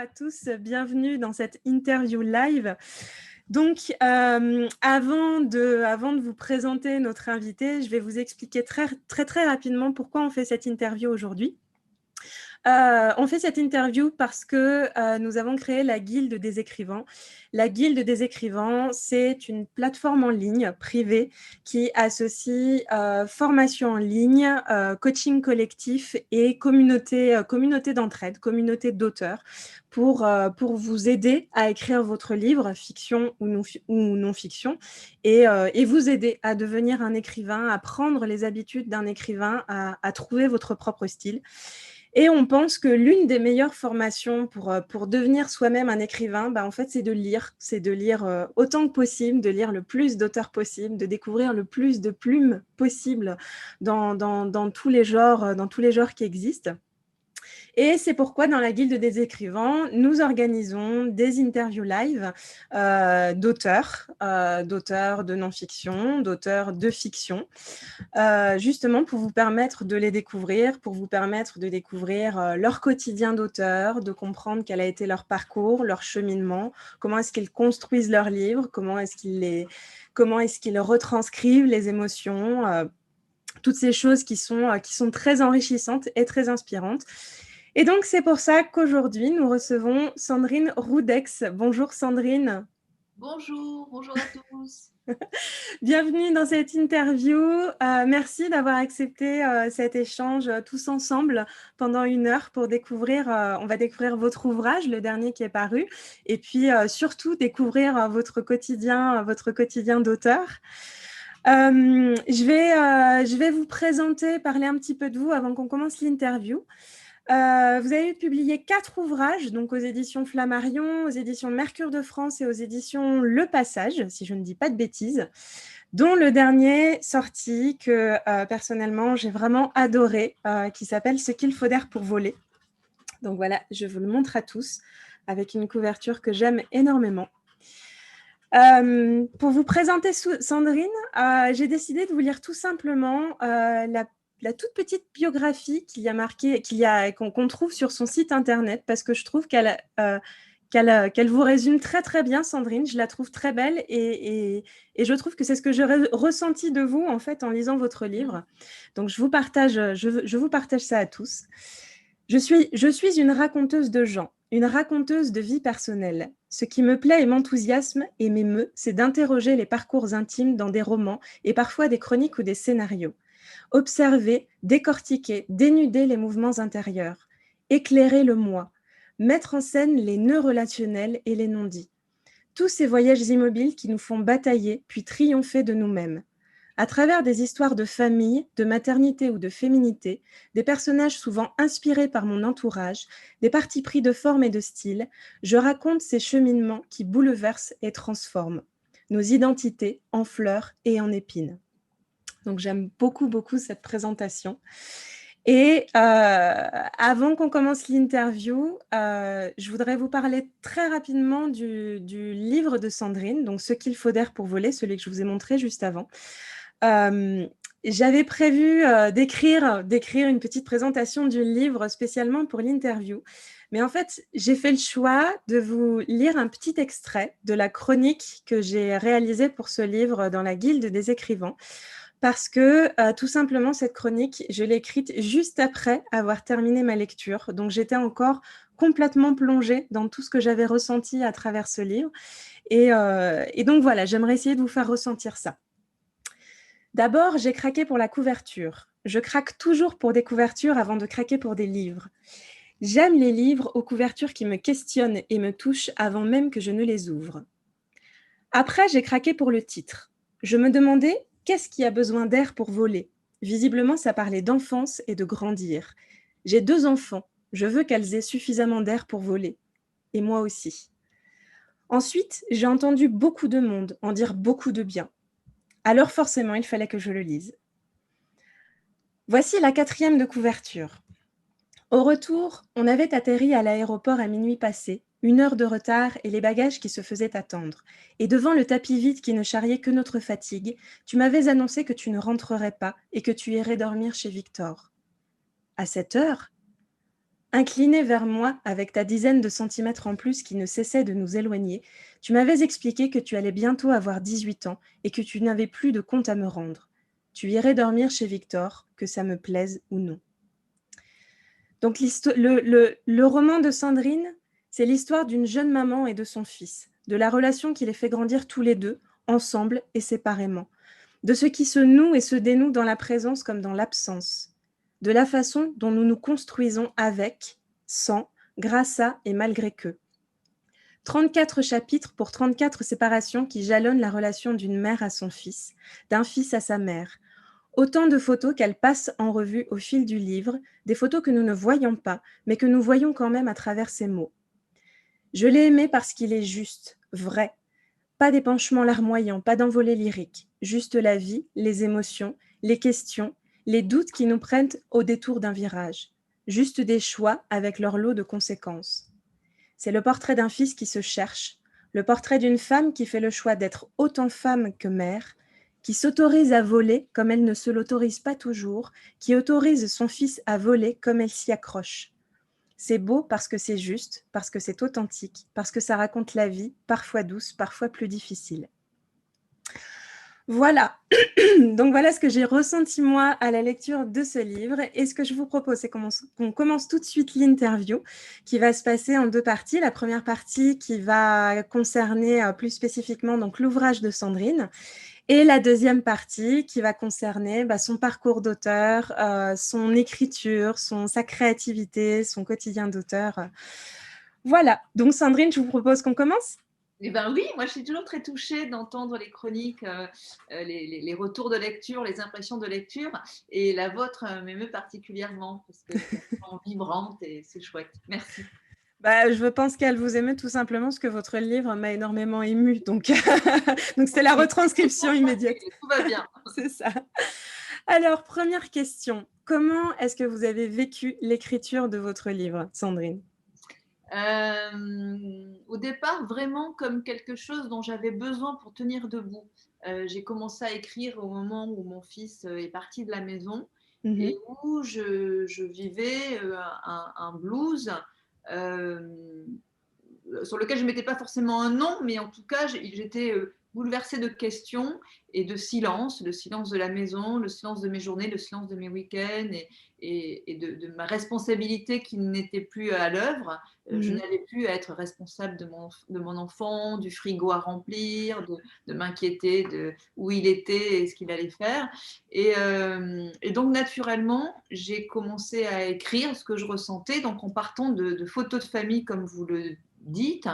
à tous, bienvenue dans cette interview live. Donc, avant de vous présenter notre invité, je vais vous expliquer très rapidement pourquoi on fait cette interview aujourd'hui. On fait cette interview parce que nous avons créé la Guilde des écrivains. La Guilde des écrivains, c'est une plateforme en ligne privée qui associe formation en ligne, coaching collectif et communauté d'entraide, communauté d'auteurs pour vous aider à écrire votre livre, fiction ou non-fiction, et vous aider à devenir un écrivain, à prendre les habitudes d'un écrivain, à trouver votre propre style. Et on pense que l'une des meilleures formations pour devenir soi-même un écrivain, en fait, c'est de lire autant que possible, de lire le plus d'auteurs possible, de découvrir le plus de plumes possible dans tous les genres qui existent. Et c'est pourquoi dans la Guilde des écrivains, nous organisons des interviews live d'auteurs de non-fiction, d'auteurs de fiction, justement pour vous permettre de les découvrir, pour vous permettre de découvrir leur quotidien d'auteur, de comprendre quel a été leur parcours, leur cheminement, comment est-ce qu'ils construisent leurs livres, comment est-ce qu'ils retranscrivent les émotions, toutes ces choses qui sont très enrichissantes et très inspirantes. Et donc, c'est pour ça qu'aujourd'hui, nous recevons Sandrine Roudex. Bonjour Sandrine. Bonjour à tous. Bienvenue dans cette interview. Merci d'avoir accepté cet échange tous ensemble pendant 1 heure pour découvrir, on va découvrir votre ouvrage, le dernier qui est paru, et puis surtout découvrir votre quotidien d'auteur. Je vais vous présenter, parler un petit peu de vous avant qu'on commence l'interview. Vous avez publié 4 ouvrages, donc aux éditions Flammarion, aux éditions Mercure de France et aux éditions Le Passage, si je ne dis pas de bêtises, dont le dernier sorti que personnellement j'ai vraiment adoré, qui s'appelle « Ce qu'il faut d'air pour voler ». Donc voilà, je vous le montre à tous avec une couverture que j'aime énormément. Pour vous présenter Sandrine, j'ai décidé de vous lire tout simplement la toute petite biographie qu'on trouve sur son site internet, parce que je trouve qu'elle vous résume très bien, Sandrine. Je la trouve très belle et je trouve que c'est ce que j'ai ressenti de vous en fait en lisant votre livre. Donc je vous partage ça à tous. Je suis une raconteuse de gens, une raconteuse de vie personnelle. Ce qui me plaît et m'enthousiasme et m'émeut, c'est d'interroger les parcours intimes dans des romans et parfois des chroniques ou des scénarios. Observer, décortiquer, dénuder les mouvements intérieurs, éclairer le moi, mettre en scène les nœuds relationnels et les non-dits. Tous ces voyages immobiles qui nous font batailler puis triompher de nous-mêmes. À travers des histoires de famille, de maternité ou de féminité, des personnages souvent inspirés par mon entourage, des partis pris de forme et de style, je raconte ces cheminements qui bouleversent et transforment nos identités en fleurs et en épines. Donc j'aime beaucoup cette présentation. Et avant qu'on commence l'interview, je voudrais vous parler très rapidement du livre de Sandrine, donc « Ce qu'il faut d'air pour voler », celui que je vous ai montré juste avant. J'avais prévu d'écrire une petite présentation du livre spécialement pour l'interview. Mais en fait, j'ai fait le choix de vous lire un petit extrait de la chronique que j'ai réalisée pour ce livre dans la Guilde des écrivains. Parce que tout simplement, cette chronique, je l'ai écrite juste après avoir terminé ma lecture. Donc, j'étais encore complètement plongée dans tout ce que j'avais ressenti à travers ce livre. Et donc, voilà, j'aimerais essayer de vous faire ressentir ça. D'abord, j'ai craqué pour la couverture. Je craque toujours pour des couvertures avant de craquer pour des livres. J'aime les livres aux couvertures qui me questionnent et me touchent avant même que je ne les ouvre. Après, j'ai craqué pour le titre. Je me demandais qu'est-ce qui a besoin d'air pour voler. Visiblement, ça parlait d'enfance et de grandir. J'ai 2 enfants. Je veux qu'elles aient suffisamment d'air pour voler. Et moi aussi. Ensuite, j'ai entendu beaucoup de monde en dire beaucoup de bien. Alors forcément, il fallait que je le lise. Voici la 4e de couverture. Au retour, on avait atterri à l'aéroport à minuit passé, 1 heure de retard et les bagages qui se faisaient attendre. Et devant le tapis vide qui ne charriait que notre fatigue, tu m'avais annoncé que tu ne rentrerais pas et que tu irais dormir chez Victor. À cette heure ? Incliné vers moi, avec ta dizaine de centimètres en plus qui ne cessait de nous éloigner, tu m'avais expliqué que tu allais bientôt avoir 18 ans et que tu n'avais plus de compte à me rendre. Tu irais dormir chez Victor, que ça me plaise ou non. Donc le roman de Sandrine, c'est l'histoire d'une jeune maman et de son fils, de la relation qui les fait grandir tous les deux, ensemble et séparément, de ce qui se noue et se dénoue dans la présence comme dans l'absence, de la façon dont nous nous construisons avec, sans, grâce à et malgré que. 34 chapitres pour 34 séparations qui jalonnent la relation d'une mère à son fils, d'un fils à sa mère. Autant de photos qu'elle passe en revue au fil du livre, des photos que nous ne voyons pas, mais que nous voyons quand même à travers ces mots. Je l'ai aimé parce qu'il est juste, vrai. Pas d'épanchement larmoyant, pas d'envolée lyrique, juste la vie, les émotions, les questions, les doutes qui nous prennent au détour d'un virage. Juste des choix avec leur lot de conséquences. C'est le portrait d'un fils qui se cherche, le portrait d'une femme qui fait le choix d'être autant femme que mère, qui s'autorise à voler comme elle ne se l'autorise pas toujours, qui autorise son fils à voler comme elle s'y accroche. C'est beau parce que c'est juste, parce que c'est authentique, parce que ça raconte la vie, parfois douce, parfois plus difficile. Voilà, donc voilà ce que j'ai ressenti moi à la lecture de ce livre. Et ce que je vous propose, c'est qu'on commence tout de suite l'interview qui va se passer en deux parties. La première partie qui va concerner plus spécifiquement donc l'ouvrage de Sandrine et la deuxième partie qui va concerner son parcours d'auteur, son écriture, sa créativité, son quotidien d'auteur. Voilà, donc Sandrine, je vous propose qu'on commence. Eh ben oui, moi je suis toujours très touchée d'entendre les chroniques, les retours de lecture, les impressions de lecture, et la vôtre m'émeut particulièrement parce que c'est vraiment vibrante et c'est chouette. Merci. Je pense qu'elle vous aimait tout simplement parce que votre livre m'a énormément émue. Donc, donc c'est la retranscription immédiate. Tout va bien. C'est ça. Alors, première question. Comment est-ce que vous avez vécu l'écriture de votre livre, Sandrine ? Au départ, vraiment comme quelque chose dont j'avais besoin pour tenir debout. J'ai commencé à écrire au moment où mon fils est parti de la maison et où je vivais un blues sur lequel je ne mettais pas forcément un nom, mais en tout cas, j'étais bouleversée de questions et de silence, le silence de la maison, le silence de mes journées, le silence de mes week-ends et de ma responsabilité qui n'était plus à l'œuvre. Je n'allais plus être responsable de mon enfant, du frigo à remplir, de m'inquiéter de où il était et ce qu'il allait faire. Et donc, naturellement, j'ai commencé à écrire ce que je ressentais, donc en partant de photos de famille, comme vous le dites,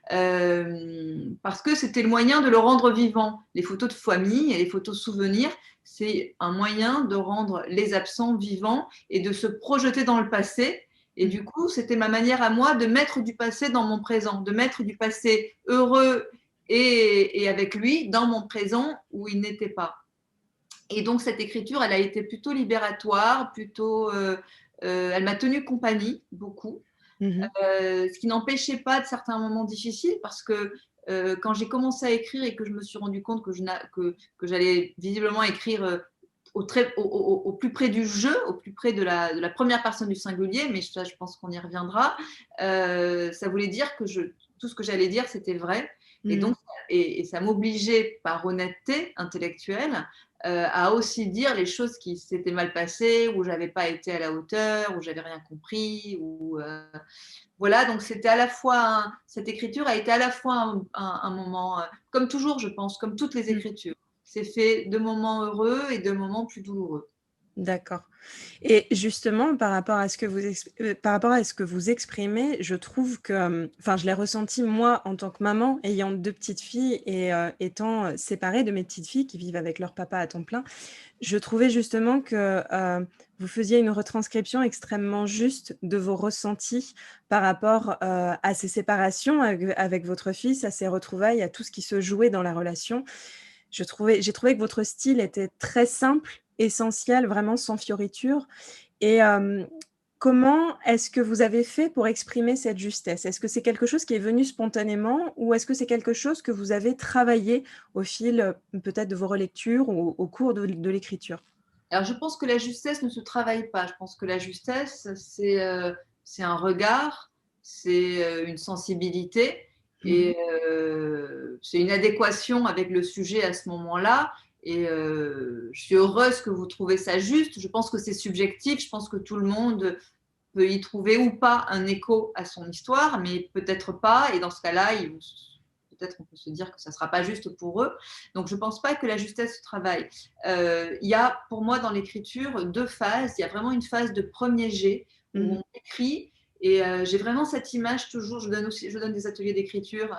parce que c'était le moyen de le rendre vivant. Les photos de famille et les photos souvenirs, c'est un moyen de rendre les absents vivants et de se projeter dans le passé. Et du coup, c'était ma manière à moi de mettre du passé dans mon présent, de mettre du passé heureux et avec lui dans mon présent où il n'était pas. Et donc, cette écriture, elle a été plutôt libératoire, elle m'a tenu compagnie beaucoup. Ce qui n'empêchait pas de certains moments difficiles parce que quand j'ai commencé à écrire et que je me suis rendu compte que j'allais visiblement écrire au plus près du jeu, au plus près de la première personne du singulier, mais ça, je pense qu'on y reviendra, ça voulait dire que tout ce que j'allais dire, c'était vrai. Et donc, et ça m'obligeait par honnêteté intellectuelle à aussi dire les choses qui s'étaient mal passées, où j'avais pas été à la hauteur, où j'avais rien compris, voilà, donc c'était à la fois cette écriture a été à la fois un moment, comme toujours, je pense, comme toutes les écritures, c'est fait de moments heureux et de moments plus douloureux. D'accord. Et justement, par rapport à ce que vous exprimez, je trouve que, je l'ai ressenti moi en tant que maman, ayant 2 petites filles et étant séparée de mes petites filles qui vivent avec leur papa à temps plein. Je trouvais justement que vous faisiez une retranscription extrêmement juste de vos ressentis par rapport à ces séparations avec votre fils, à ces retrouvailles, à tout ce qui se jouait dans la relation. J'ai trouvé que votre style était très simple, essentiel, vraiment sans fioriture. Et comment est-ce que vous avez fait pour exprimer cette justesse ? Est-ce que c'est quelque chose qui est venu spontanément ou est-ce que c'est quelque chose que vous avez travaillé au fil peut-être de vos relectures ou au cours de l'écriture ? Alors, je pense que la justesse ne se travaille pas. Je pense que la justesse, c'est un regard, c'est une sensibilité et c'est une adéquation avec le sujet à ce moment-là. Et je suis heureuse que vous trouvez ça juste. Je pense que c'est subjectif. Je pense que tout le monde peut y trouver ou pas un écho à son histoire, mais peut-être pas. Et dans ce cas-là, peut-être on peut se dire que ça ne sera pas juste pour eux. Donc, je ne pense pas que la justesse se travaille. Il y a pour moi dans l'écriture 2 phases. Il y a vraiment une phase de premier jet où on écrit. Et j'ai vraiment cette image toujours, je donne des ateliers d'écriture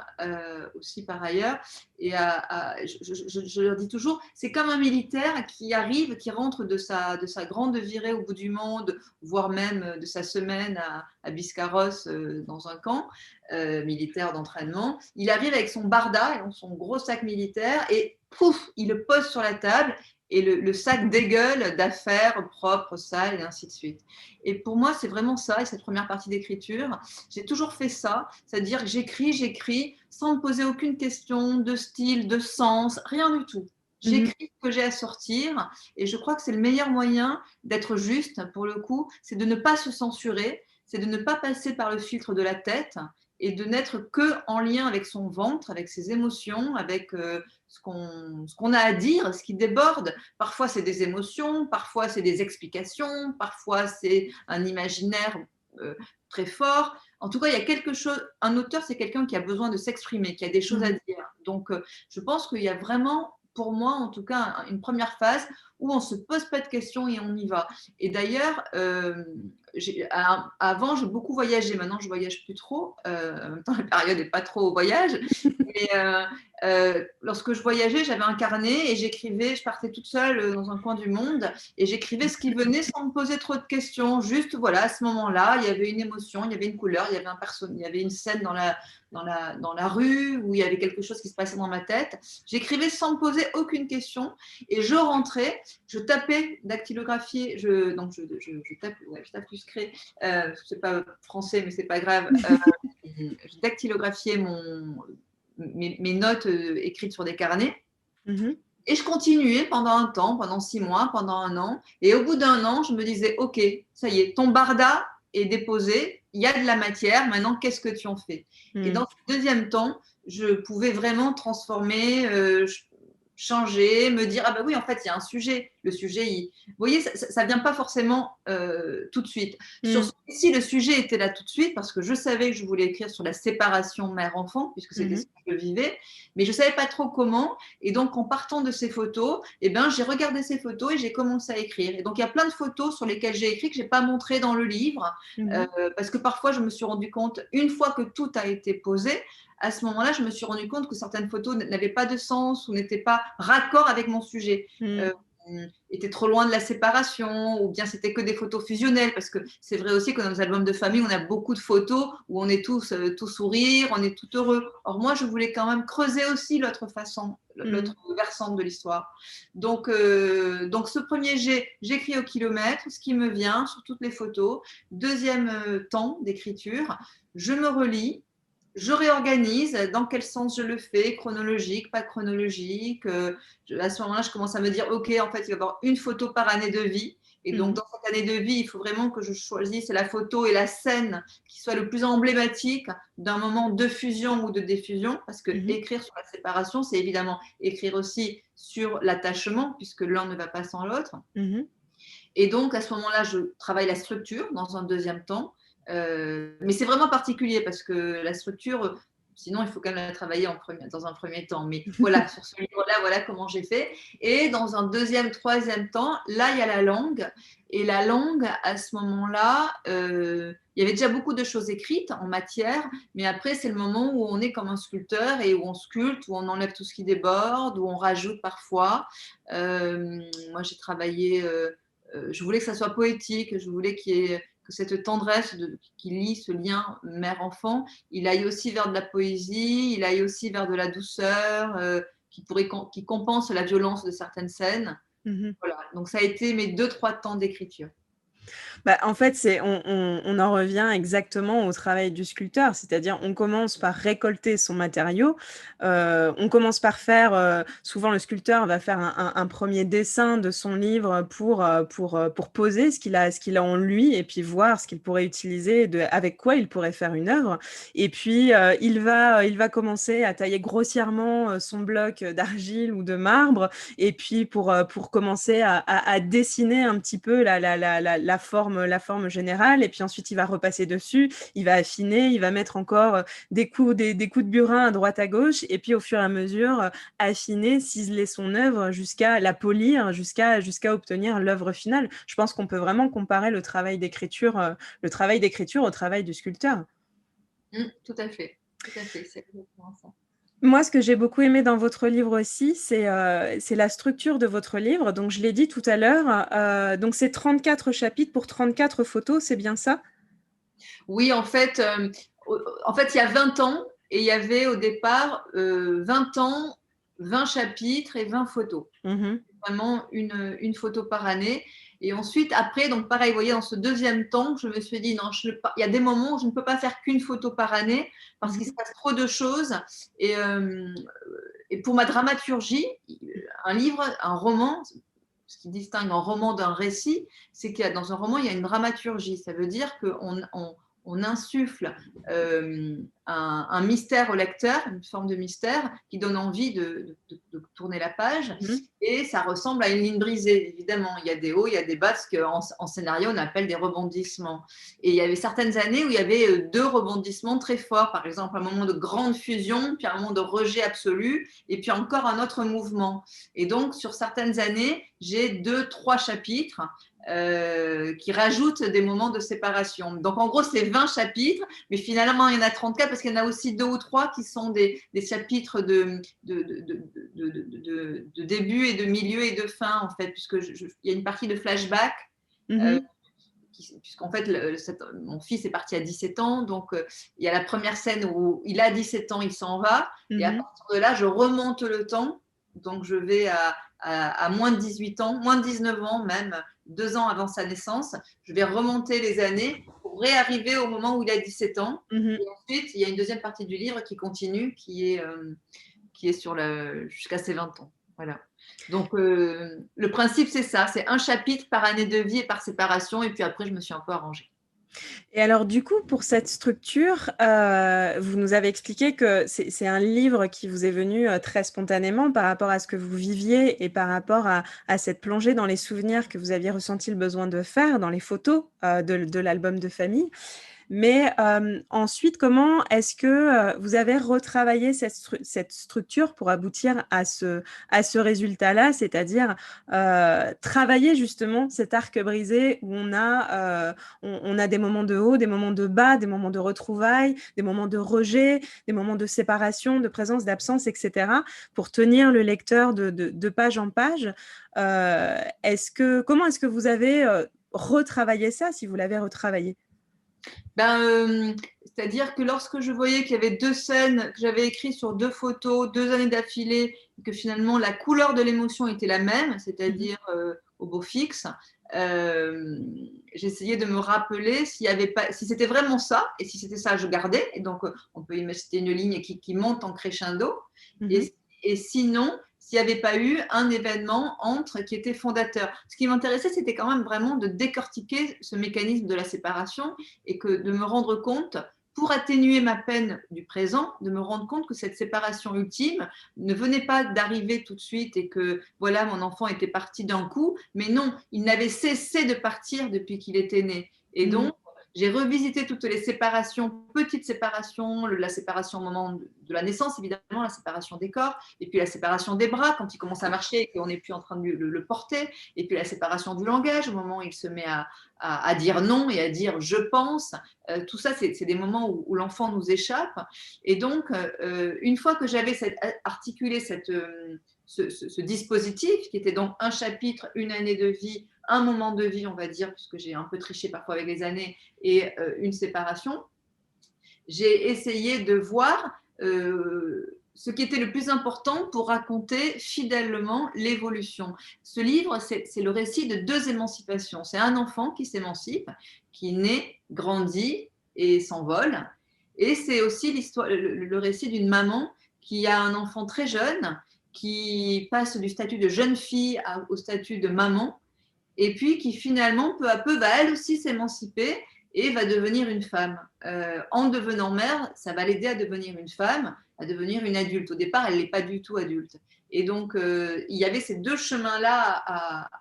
aussi par ailleurs, et je leur dis toujours, c'est comme un militaire qui arrive, qui rentre de sa grande virée au bout du monde, voire même de sa semaine à Biscarrosse dans un camp militaire d'entraînement. Il arrive avec son barda, son gros sac militaire, et pouf, il le pose sur la table, et le sac dégueule d'affaires propres, sales, et ainsi de suite. Et pour moi, c'est vraiment ça, et cette première partie d'écriture, j'ai toujours fait ça, c'est-à-dire que j'écris sans me poser aucune question de style, de sens, rien du tout. J'écris ce que j'ai à sortir, et je crois que c'est le meilleur moyen d'être juste, pour le coup, c'est de ne pas se censurer, c'est de ne pas passer par le filtre de la tête, et de n'être que en lien avec son ventre, avec ses émotions, avec ce qu'on a à dire, ce qui déborde. Parfois, c'est des émotions, parfois, c'est des explications, parfois, c'est un imaginaire très fort. En tout cas, il y a quelque chose. Un auteur, c'est quelqu'un qui a besoin de s'exprimer, qui a des choses à dire. Donc, je pense qu'il y a vraiment, pour moi, en tout cas, une première phase où on ne se pose pas de questions et on y va. Et d'ailleurs, avant, j'ai beaucoup voyagé. Maintenant, je ne voyage plus trop. En même temps, la période n'est pas trop au voyage. Mais lorsque je voyageais, j'avais un carnet et j'écrivais. Je partais toute seule dans un coin du monde et j'écrivais ce qui venait sans me poser trop de questions. Juste, voilà, à ce moment-là, il y avait une émotion, il y avait une couleur, il y avait il y avait une scène dans la rue où il y avait quelque chose qui se passait dans ma tête. J'écrivais sans me poser aucune question et je rentrais, je tapais, dactylographié, je tape muscré, c'est pas français mais c'est pas grave, je dactylographiais mes notes écrites sur des carnets. Et je continuais pendant un temps, pendant 6 mois, pendant un an. Et au bout d'un an, je me disais, OK, ça y est, ton barda est déposé, il y a de la matière, maintenant, qu'est-ce que tu en fais? Et dans ce deuxième temps, je pouvais vraiment transformer, changer, me dire, ah bah oui, en fait, il y a un sujet. Le sujet, vous voyez, ça ne vient pas forcément tout de suite. Sur celui-ci, le sujet était là tout de suite parce que je savais que je voulais écrire sur la séparation mère-enfant, puisque c'était ce que je vivais, mais je ne savais pas trop comment. Et donc, en partant de ces photos, eh ben, j'ai regardé ces photos et j'ai commencé à écrire. Et donc, il y a plein de photos sur lesquelles j'ai écrit que je n'ai pas montré dans le livre, parce que parfois, je me suis rendu compte, une fois que tout a été posé, à ce moment-là, je me suis rendu compte que certaines photos n'avaient pas de sens ou n'étaient pas raccord avec mon sujet. Étaient trop loin de la séparation, ou bien c'était que des photos fusionnelles, parce que c'est vrai aussi que dans nos albums de famille, on a beaucoup de photos où on est tous tout sourire, on est tout heureux. Or moi, je voulais quand même creuser aussi l'autre façon, l'autre versant de l'histoire. Donc ce premier jet, j'écris au kilomètre, ce qui me vient sur toutes les photos. Deuxième temps d'écriture, je me relis. Je réorganise dans quel sens je le fais, chronologique, pas chronologique. À ce moment-là, je commence à me dire, OK, en fait, il va y avoir une photo par année de vie. Et donc, dans cette année de vie, il faut vraiment que je choisisse la photo et la scène qui soit le plus emblématique d'un moment de fusion ou de diffusion. Parce que écrire sur la séparation, c'est évidemment écrire aussi sur l'attachement, puisque l'un ne va pas sans l'autre. Et donc, à ce moment-là, je travaille la structure dans un deuxième temps. Mais c'est vraiment particulier parce que la structure, sinon il faut quand même la travailler dans un premier temps. Mais voilà, sur ce livre-là, voilà comment j'ai fait. Et dans un deuxième, troisième temps, là, il y a la langue. Et la langue, à ce moment-là, il y avait déjà beaucoup de choses écrites en matière, mais après, c'est le moment où on est comme un sculpteur et où on sculpte, où on enlève tout ce qui déborde, où on rajoute parfois. Moi, j'ai travaillé, je voulais que ça soit poétique, je voulais que cette tendresse qui lie ce lien mère-enfant, il aille aussi vers de la poésie, il aille aussi vers de la douceur, qui compense la violence de certaines scènes. Voilà. Donc ça a été mes 2-3 temps d'écriture. Bah, en fait, on en revient exactement au travail du sculpteur, c'est-à-dire on commence par récolter son matériau, on commence par faire, souvent le sculpteur va faire un premier dessin de son livre pour poser ce qu'il a en lui et puis voir ce qu'il pourrait utiliser, avec quoi il pourrait faire une œuvre. Et puis il va commencer à tailler grossièrement son bloc d'argile ou de marbre, et puis pour commencer à dessiner un petit peu la forme générale, et puis ensuite il va repasser dessus, il va affiner, il va mettre encore des coups de burin à droite à gauche, et puis au fur et à mesure affiner, ciseler son œuvre jusqu'à la polir, jusqu'à obtenir l'œuvre finale. Je pense qu'on peut vraiment comparer le travail d'écriture au travail du sculpteur. Tout à fait, c'est exactement ça. Moi, ce que j'ai beaucoup aimé dans votre livre aussi, c'est la structure de votre livre. Donc, je l'ai dit tout à l'heure. Donc, c'est 34 chapitres pour 34 photos, c'est bien ça? Oui, en fait, il y a 20 ans, et il y avait au départ 20 ans, 20 chapitres et 20 photos. Mmh. Vraiment une photo par année. Et ensuite, après, donc pareil, vous voyez, dans ce deuxième temps, je me suis dit, non, il y a des moments où je ne peux pas faire qu'une photo par année parce qu'il se passe trop de choses. Et, euh, et pour ma dramaturgie, un livre, un roman, ce qui distingue un roman d'un récit, c'est qu'il y a, dans un roman, il y a une dramaturgie. Ça veut dire qu'on insuffle un mystère au lecteur, une forme de mystère qui donne envie de tourner la page. Mmh. Et ça ressemble à une ligne brisée, évidemment. Il y a des hauts, il y a des bas, ce qu'en scénario, on appelle des rebondissements. Et il y avait certaines années où il y avait deux rebondissements très forts. Par exemple, un moment de grande fusion, puis un moment de rejet absolu, et puis encore un autre mouvement. Et donc, sur certaines années, j'ai 2, 3 chapitres qui rajoutent des moments de séparation. Donc, en gros, c'est 20 chapitres, mais finalement, il y en a 34 parce qu'il y en a aussi 2 ou 3 qui sont des chapitres de début et de milieu et de fin, en fait, il y a une partie de flashback. Mmh. Puisqu'en fait, mon fils est parti à 17 ans, donc il y a la première scène où il a 17 ans, il s'en va, et à partir de là, je remonte le temps, donc je vais à moins de 18 ans, moins de 19 ans même, 2 ans avant sa naissance, je vais remonter les années pour réarriver au moment où il a 17 ans, Mmh. et ensuite, il y a une deuxième partie du livre qui continue, qui est jusqu'à ses 20 ans. Voilà. Donc, le principe, c'est ça, c'est un chapitre par année de vie et par séparation, et puis après, je me suis un peu arrangée. Et alors du coup, pour cette structure, vous nous avez expliqué que c'est un livre qui vous est venu, très spontanément par rapport à ce que vous viviez et par rapport à cette plongée dans les souvenirs que vous aviez ressenti le besoin de faire dans les photos, de l'album de famille. Mais ensuite, comment est-ce que vous avez retravaillé cette structure pour aboutir à ce résultat-là, c'est-à-dire travailler justement cet arc brisé où on a des moments de haut, des moments de bas, des moments de retrouvailles, des moments de rejet, des moments de séparation, de présence, d'absence, etc., pour tenir le lecteur de page en page. Comment est-ce que vous avez retravaillé ça, si vous l'avez retravaillé? C'est-à-dire que lorsque je voyais qu'il y avait 2 scènes que j'avais écrites sur 2 photos, 2 années d'affilée, et que finalement la couleur de l'émotion était la même, c'est-à-dire au beau fixe, j'essayais de me rappeler si c'était vraiment ça, et si c'était ça, je gardais. Et donc, on peut imaginer une ligne qui monte en crescendo. Mmh. Et sinon, s'il n'y avait pas eu un événement qui était fondateur. Ce qui m'intéressait, c'était quand même vraiment de décortiquer ce mécanisme de la séparation et de me rendre compte, pour atténuer ma peine du présent, de me rendre compte que cette séparation ultime ne venait pas d'arriver tout de suite et que voilà, mon enfant était parti d'un coup, mais non, il n'avait cessé de partir depuis qu'il était né. Et Mmh. donc, j'ai revisité toutes les séparations, petites séparations, la séparation au moment de la naissance, évidemment, la séparation des corps, et puis la séparation des bras quand il commence à marcher et qu'on n'est plus en train de le porter, et puis la séparation du langage au moment où il se met à dire non et à dire je pense. Tout ça, c'est des moments où l'enfant nous échappe. Et donc, une fois que j'avais articulé ce dispositif, qui était donc un chapitre, une année de vie, un moment de vie, on va dire, puisque j'ai un peu triché parfois avec les années, et une séparation, j'ai essayé de voir ce qui était le plus important pour raconter fidèlement l'évolution. Ce livre, c'est le récit de 2 émancipations. C'est un enfant qui s'émancipe, qui naît, grandit et s'envole. Et c'est aussi le récit d'une maman qui a un enfant très jeune, qui passe du statut de jeune fille au statut de maman, et puis qui finalement, peu à peu, va elle aussi s'émanciper et va devenir une femme. En devenant mère, ça va l'aider à devenir une femme, à devenir une adulte. Au départ, elle n'est pas du tout adulte. Et donc, il y avait ces 2 chemins-là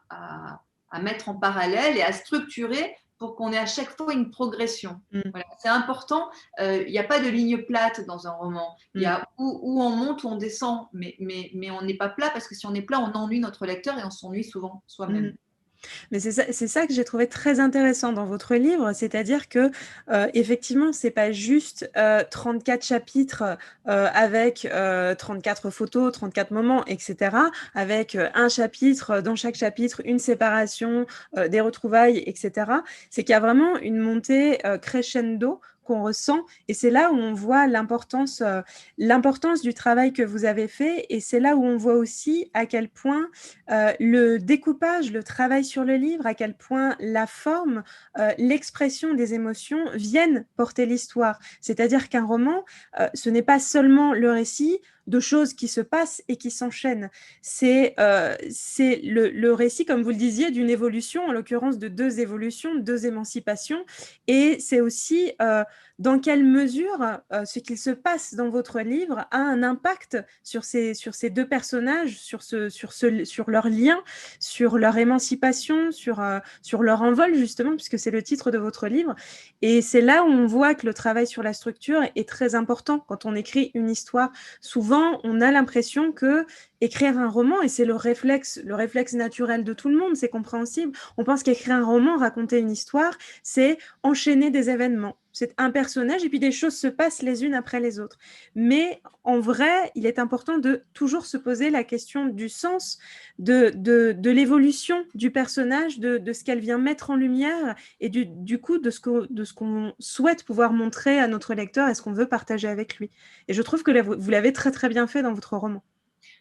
à mettre en parallèle et à structurer pour qu'on ait à chaque fois une progression. Voilà. C'est important. Il n'y a pas de ligne plate dans un roman. Il y a où on monte, où on descend, mais on n'est pas plat, parce que si on est plat, on ennuie notre lecteur et on s'ennuie souvent soi-même. Mais c'est ça que j'ai trouvé très intéressant dans votre livre, c'est-à-dire que effectivement, c'est pas juste 34 chapitres avec 34 photos, 34 moments, etc., avec un chapitre, dans chaque chapitre, une séparation, des retrouvailles, etc. C'est qu'il y a vraiment une montée crescendo qu'on ressent, et c'est là où on voit l'importance du travail que vous avez fait, et c'est là où on voit aussi à quel point le découpage, le travail sur le livre, à quel point la forme, l'expression des émotions viennent porter l'histoire. C'est-à-dire qu'un roman, ce n'est pas seulement le récit de choses qui se passent et qui s'enchaînent. C'est le récit, comme vous le disiez, d'une évolution, en l'occurrence de 2 évolutions, 2 émancipations, et c'est aussi dans quelle mesure ce qu'il se passe dans votre livre a un impact sur ces 2 personnages, sur leur lien, sur leur émancipation, sur leur envol, justement, puisque c'est le titre de votre livre. Et c'est là où on voit que le travail sur la structure est très important quand on écrit une histoire. Souvent, on a l'impression que écrire un roman, et c'est le réflexe naturel de tout le monde, c'est compréhensible, on pense qu'écrire un roman, raconter une histoire, c'est enchaîner des événements. C'est un personnage et puis des choses se passent les unes après les autres. Mais en vrai, il est important de toujours se poser la question du sens, de l'évolution du personnage, de ce qu'elle vient mettre en lumière, et du coup de ce qu'on souhaite pouvoir montrer à notre lecteur et ce qu'on veut partager avec lui. Et je trouve que vous l'avez très très bien fait dans votre roman.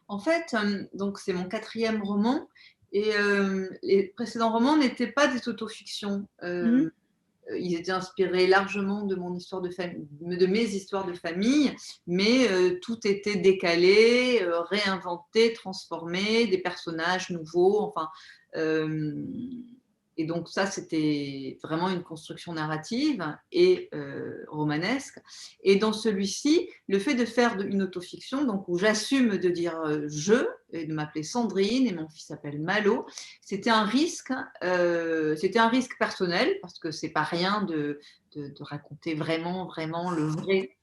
En fait, donc c'est mon 4e roman, et les précédents romans n'étaient pas des autofictions. Ils étaient inspirés largement de mon histoire de famille, de mes histoires de famille, mais tout était décalé, réinventé, transformé, des personnages nouveaux, enfin. Et donc ça, c'était vraiment une construction narrative et romanesque. Et dans celui-ci, le fait de faire une autofiction, donc où j'assume de dire je, et de m'appeler Sandrine, et mon fils s'appelle Malo, c'était un risque personnel, parce que c'est pas rien de raconter vraiment le vrai,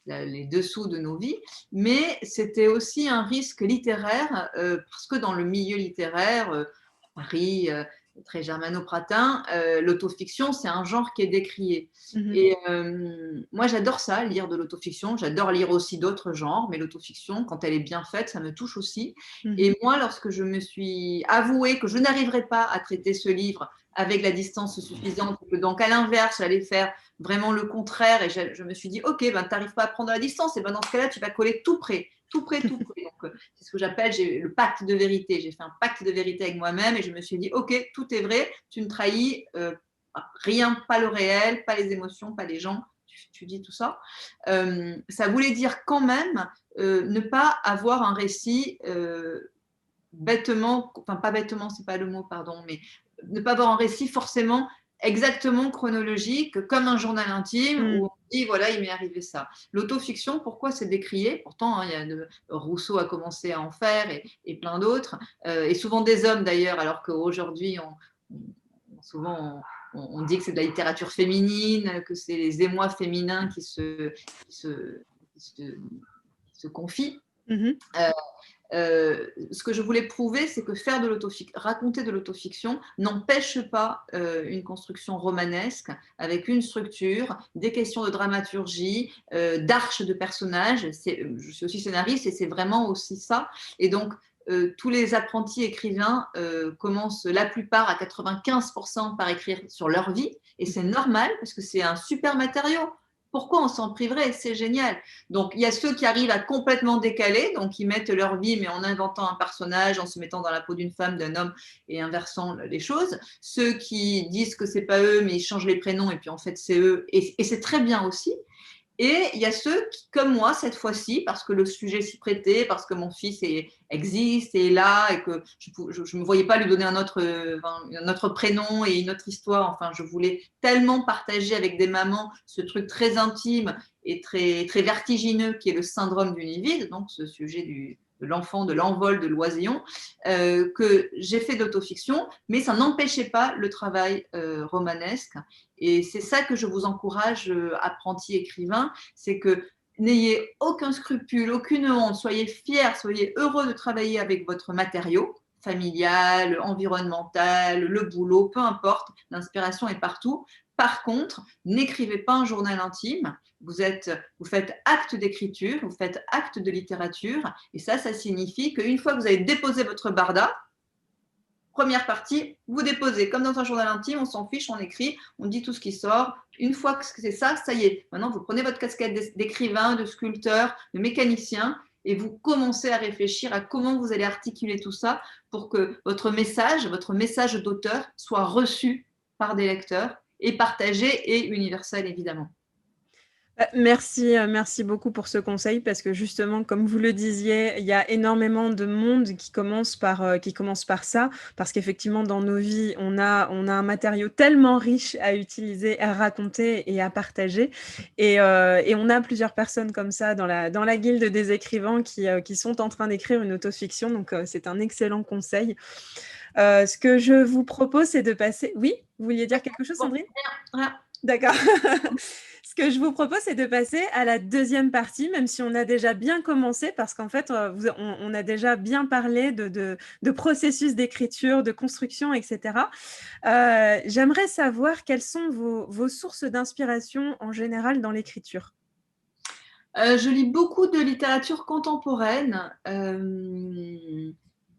les dessous de nos vies, mais c'était aussi un risque littéraire, parce que dans le milieu littéraire, Paris, très germano-pratin, l'autofiction, c'est un genre qui est décrié. Et moi, j'adore ça, lire de l'autofiction. J'adore lire aussi d'autres genres, mais l'autofiction, quand elle est bien faite, ça me touche aussi. Et moi, lorsque je me suis avouée que je n'arriverais pas à traiter ce livre avec la distance suffisante, que donc à l'inverse, j'allais faire vraiment le contraire, et je me suis dit, ok, ben, tu n'arrives pas à prendre la distance, et ben, dans ce cas-là, tu vas coller tout près. Tout près. Donc, c'est ce que j'appelle le pacte de vérité. J'ai fait un pacte de vérité avec moi-même, et je me suis dit, ok, tout est vrai, tu ne trahis rien, pas le réel, pas les émotions, pas les gens, tu dis tout ça. Ça voulait dire quand même ne pas avoir un récit bêtement, enfin pas bêtement, c'est pas le mot, pardon, mais ne pas avoir un récit forcément exactement chronologique, comme un journal intime où on dit voilà, il m'est arrivé ça. L'autofiction, pourquoi c'est décrié? Pourtant, hein, Rousseau a commencé à en faire, et plein d'autres, et souvent des hommes d'ailleurs, alors qu'aujourd'hui, souvent on dit que c'est de la littérature féminine, que c'est les émois féminins qui se confient. Ce que je voulais prouver, c'est que raconter de l'autofiction n'empêche pas une construction romanesque avec une structure, des questions de dramaturgie, d'arches de personnages. Je suis aussi scénariste, et c'est vraiment aussi ça. Et donc, tous les apprentis écrivains commencent la plupart à 95% par écrire sur leur vie, et c'est normal parce que c'est un super matériau. Pourquoi on s'en priverait? C'est génial. Donc, il y a ceux qui arrivent à complètement décaler, donc ils mettent leur vie, mais en inventant un personnage, en se mettant dans la peau d'une femme, d'un homme et inversant les choses. Ceux qui disent que c'est pas eux, mais ils changent les prénoms et puis en fait c'est eux. Et c'est très bien aussi. Et il y a ceux qui, comme moi, cette fois-ci, parce que le sujet s'y prêtait, parce que mon fils existe et est là, et que je ne me voyais pas lui donner un autre prénom et une autre histoire. Enfin, je voulais tellement partager avec des mamans ce truc très intime et très, très vertigineux qui est le syndrome du nid vide, donc ce sujet de l'enfant, de l'envol, de l'oisillon, que j'ai fait d'autofiction, mais ça n'empêchait pas le travail romanesque. Et c'est ça que je vous encourage, apprentis écrivains, c'est que n'ayez aucun scrupule, aucune honte, soyez fiers, soyez heureux de travailler avec votre matériau familial, environnemental, le boulot, peu importe, l'inspiration est partout. Par contre, n'écrivez pas un journal intime, vous faites acte d'écriture, vous faites acte de littérature, et ça signifie qu'une fois que vous avez déposé votre barda, première partie, vous déposez. Comme dans un journal intime, on s'en fiche, on écrit, on dit tout ce qui sort. Une fois que c'est ça, ça y est. Maintenant, vous prenez votre casquette d'écrivain, de sculpteur, de mécanicien, et vous commencez à réfléchir à comment vous allez articuler tout ça pour que votre message d'auteur soit reçu par des lecteurs et partagé et universel, évidemment. Merci beaucoup pour ce conseil parce que justement, comme vous le disiez, il y a énormément de monde qui commence par ça, parce qu'effectivement, dans nos vies, on a un matériau tellement riche à utiliser, à raconter et à partager. Et on a plusieurs personnes comme ça dans la guilde des écrivains qui sont en train d'écrire une autofiction. Donc, c'est un excellent conseil. Ce que je vous propose, c'est de passer… Oui, vous vouliez dire quelque chose, Sandrine ? Rien. D'accord. Ce que je vous propose, c'est de passer à la deuxième partie, même si on a déjà bien commencé, parce qu'en fait, on a déjà bien parlé de processus d'écriture, de construction, etc. J'aimerais savoir quelles sont vos sources d'inspiration en général dans l'écriture. Je lis beaucoup de littérature contemporaine.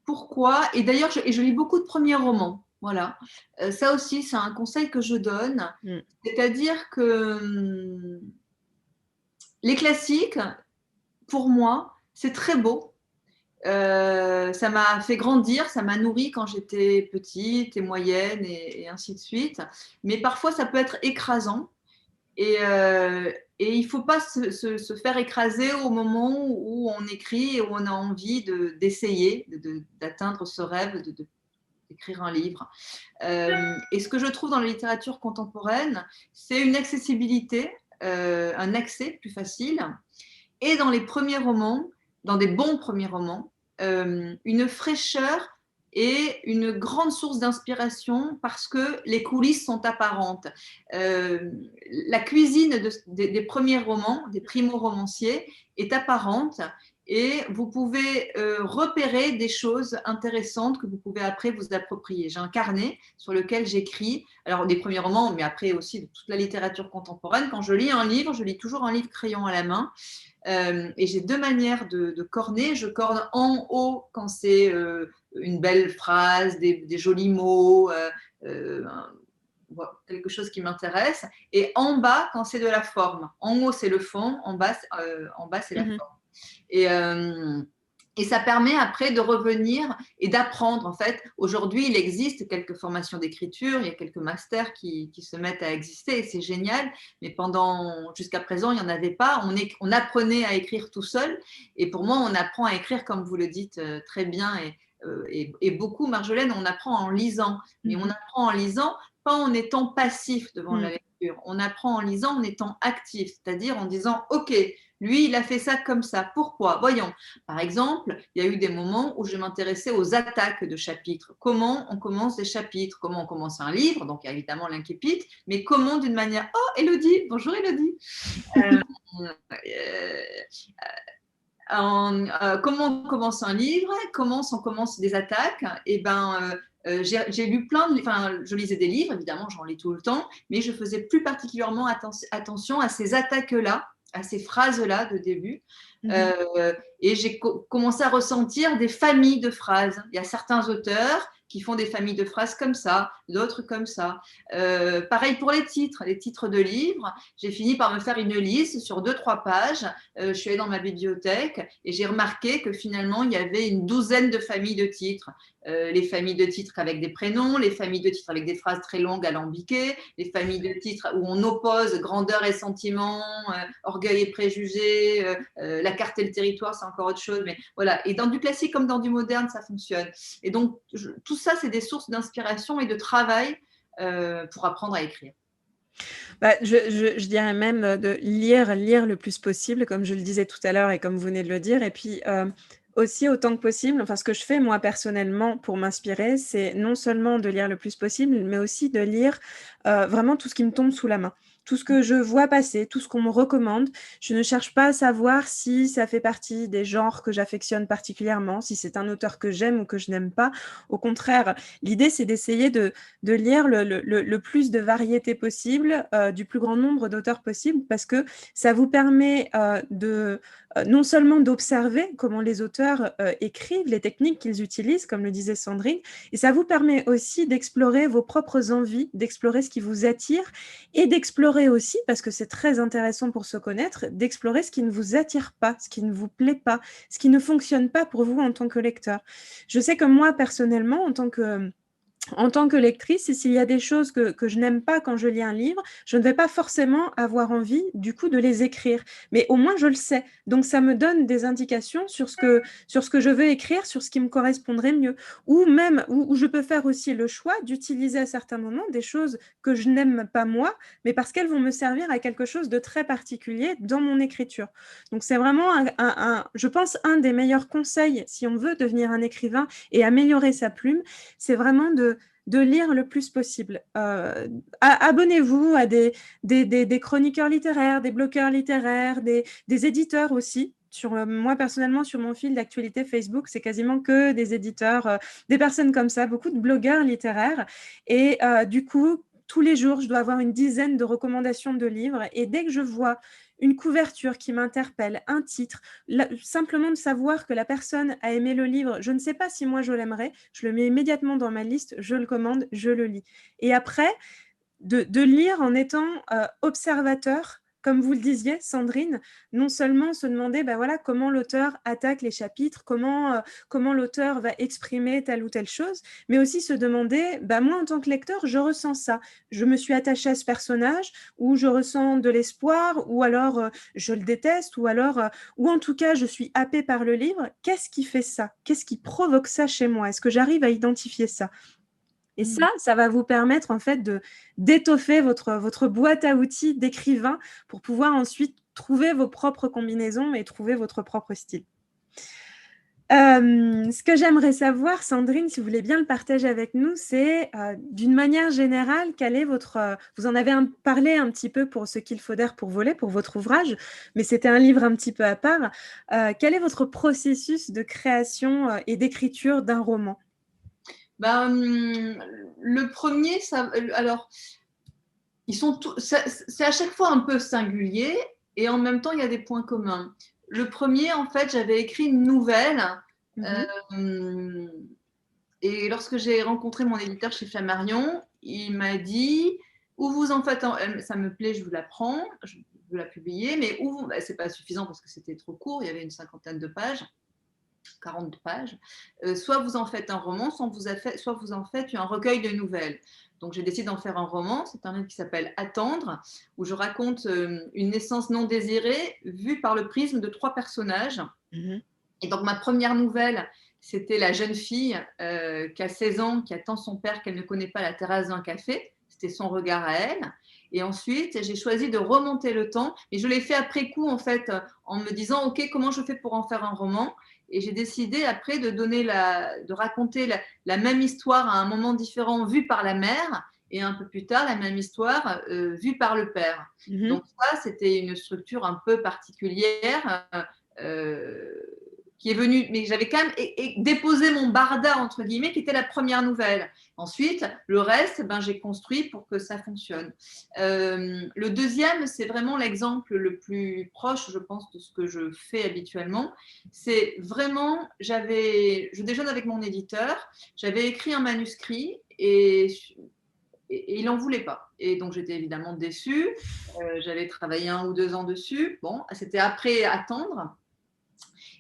Pourquoi? Et d'ailleurs, je lis beaucoup de premiers romans. Voilà. Ça aussi, c'est un conseil que je donne. C'est-à-dire que les classiques, pour moi, c'est très beau. Ça m'a fait grandir, ça m'a nourri quand j'étais petite et moyenne et ainsi de suite. Mais parfois, ça peut être écrasant. Et il ne faut pas se faire écraser au moment où on écrit et où on a envie d'essayer d'atteindre ce rêve d'écrire un livre. Et ce que je trouve dans la littérature contemporaine, c'est une accessibilité, un accès plus facile. Et dans les premiers romans, dans des bons premiers romans, une fraîcheur et une grande source d'inspiration parce que les coulisses sont apparentes. La cuisine des premiers romans, des primo-romanciers, est apparente et vous pouvez repérer des choses intéressantes que vous pouvez après vous approprier. J'ai un carnet sur lequel j'écris, alors des premiers romans, mais après aussi de toute la littérature contemporaine. Quand je lis un livre, je lis toujours un livre crayon à la main. Et j'ai deux manières de corner. Je corne en haut quand c'est une belle phrase, des jolis mots, quelque chose qui m'intéresse, et en bas quand c'est de la forme. En haut c'est le fond, en bas c'est la forme. Et ça permet après de revenir et d'apprendre. En fait, aujourd'hui, il existe quelques formations d'écriture, il y a quelques masters qui se mettent à exister et c'est génial. Mais jusqu'à présent, il n'y en avait pas. On apprenait à écrire tout seul. Et pour moi, on apprend à écrire, comme vous le dites très bien et beaucoup, Marjolaine, on apprend en lisant. Mais on apprend en lisant, pas en étant passif devant la lecture. On apprend en lisant en étant actif, c'est-à-dire en disant « Ok, lui, il a fait ça comme ça. Pourquoi? Voyons. » Par exemple, il y a eu des moments où je m'intéressais aux attaques de chapitres. Comment on commence des chapitres? Comment on commence un livre? Donc, évidemment, l'incipit, mais comment d'une manière… Oh, Élodie! Bonjour, Élodie! Comment on commence un livre? Comment on commence des attaques? Eh ben, j'ai lu je lisais des livres, évidemment, j'en lis tout le temps, mais je faisais plus particulièrement attention à ces attaques-là, à ces phrases-là de début. Et j'ai commencé à ressentir des familles de phrases. Il y a certains auteurs qui font des familles de phrases comme ça, d'autres comme ça. Pareil pour les titres de livres. J'ai fini par me faire une liste sur 2-3 pages. Je suis allée dans ma bibliothèque et j'ai remarqué que finalement, il y avait une douzaine de familles de titres. Les familles de titres avec des prénoms, les familles de titres avec des phrases très longues alambiquées, les familles de titres où on oppose grandeur et sentiment, orgueil et préjugés, la carte et le territoire, c'est encore autre chose. Mais voilà. Et dans du classique comme dans du moderne, ça fonctionne. Et donc, tout ça, c'est des sources d'inspiration et de travail pour apprendre à écrire. Bah, je dirais même de lire le plus possible, comme je le disais tout à l'heure et comme vous venez de le dire. Et puis aussi, autant que possible, enfin, ce que je fais moi personnellement pour m'inspirer, c'est non seulement de lire le plus possible, mais aussi de lire vraiment tout ce qui me tombe sous la main. Tout ce que je vois passer, tout ce qu'on me recommande. Je ne cherche pas à savoir si ça fait partie des genres que j'affectionne particulièrement, si c'est un auteur que j'aime ou que je n'aime pas. Au contraire, l'idée, c'est d'essayer de lire le plus de variétés possible, du plus grand nombre d'auteurs possible, parce que ça vous permet non seulement d'observer comment les auteurs écrivent, les techniques qu'ils utilisent, comme le disait Sandrine, et ça vous permet aussi d'explorer vos propres envies, d'explorer ce qui vous attire, et d'explorer aussi, parce que c'est très intéressant pour se connaître, d'explorer ce qui ne vous attire pas, ce qui ne vous plaît pas, ce qui ne fonctionne pas pour vous en tant que lecteur. Je sais que moi, personnellement, en tant que lectrice, et s'il y a des choses que je n'aime pas quand je lis un livre, je ne vais pas forcément avoir envie, du coup, de les écrire. Mais au moins, je le sais. Donc, ça me donne des indications sur ce que je veux écrire, sur ce qui me correspondrait mieux. Ou même, où je peux faire aussi le choix d'utiliser à certains moments des choses que je n'aime pas moi, mais parce qu'elles vont me servir à quelque chose de très particulier dans mon écriture. Donc, c'est vraiment, je pense, un des meilleurs conseils si on veut devenir un écrivain et améliorer sa plume, c'est vraiment de lire le plus possible. Abonnez-vous à des chroniqueurs littéraires, des blogueurs littéraires, des éditeurs aussi. Moi, personnellement, sur mon fil d'actualité Facebook, c'est quasiment que des éditeurs, des personnes comme ça, beaucoup de blogueurs littéraires. Et du coup, tous les jours, je dois avoir une dizaine de recommandations de livres. Et dès que je vois une couverture qui m'interpelle, un titre, simplement de savoir que la personne a aimé le livre, je ne sais pas si moi je l'aimerais, je le mets immédiatement dans ma liste, je le commande, je le lis. Et après, de lire en étant observateur, comme vous le disiez, Sandrine, non seulement se demander voilà, comment l'auteur attaque les chapitres, comment l'auteur va exprimer telle ou telle chose, mais aussi se demander, moi en tant que lecteur, je ressens ça. Je me suis attachée à ce personnage, ou je ressens de l'espoir, ou alors je le déteste, ou en tout cas, je suis happée par le livre. Qu'est-ce qui fait ça? Qu'est-ce qui provoque ça chez moi? Est-ce que j'arrive à identifier ça? Et ça va vous permettre en fait d'étoffer votre boîte à outils d'écrivain pour pouvoir ensuite trouver vos propres combinaisons et trouver votre propre style. Ce que j'aimerais savoir, Sandrine, si vous voulez bien le partager avec nous, c'est d'une manière générale, vous en avez parlé un petit peu pour Ce qu'il faut d'air pour voler, pour votre ouvrage, mais c'était un livre un petit peu à part. Quel est votre processus de création et d'écriture d'un roman? Le premier, alors, c'est à chaque fois un peu singulier et en même temps, il y a des points communs. Le premier, en fait, j'avais écrit une nouvelle et lorsque j'ai rencontré mon éditeur chez Flammarion, il m'a dit où vous en faites, ça me plaît, je vous la prends, je veux la publier, mais c'est pas suffisant parce que c'était trop court, il y avait une 50aine de pages. 40 pages, soit vous en faites un roman, soit vous en faites un recueil de nouvelles. Donc j'ai décidé d'en faire un roman, c'est un livre qui s'appelle Attendre, où je raconte une naissance non désirée vue par le prisme de 3 personnages. Et donc ma première nouvelle, c'était la jeune fille qui a 16 ans, qui attend son père qu'elle ne connaît pas à la terrasse d'un café. C'était son regard à elle. Et ensuite, j'ai choisi de remonter le temps. Et je l'ai fait après coup, en fait, en me disant, OK, comment je fais pour en faire un roman? Et j'ai décidé après de raconter la même histoire à un moment différent, vue par la mère, et un peu plus tard, la même histoire vue par le père. Donc ça, c'était une structure un peu particulière qui est venu, mais j'avais quand même déposé mon barda, entre guillemets, qui était la première nouvelle. Ensuite, le reste, ben, j'ai construit pour que ça fonctionne. Le deuxième, c'est vraiment l'exemple le plus proche, je pense, de ce que je fais habituellement. C'est vraiment, je déjeune avec mon éditeur, j'avais écrit un manuscrit et il n'en voulait pas. Et donc, j'étais évidemment déçue. J'avais travaillé 1 ou 2 ans dessus. Bon, c'était après attendre.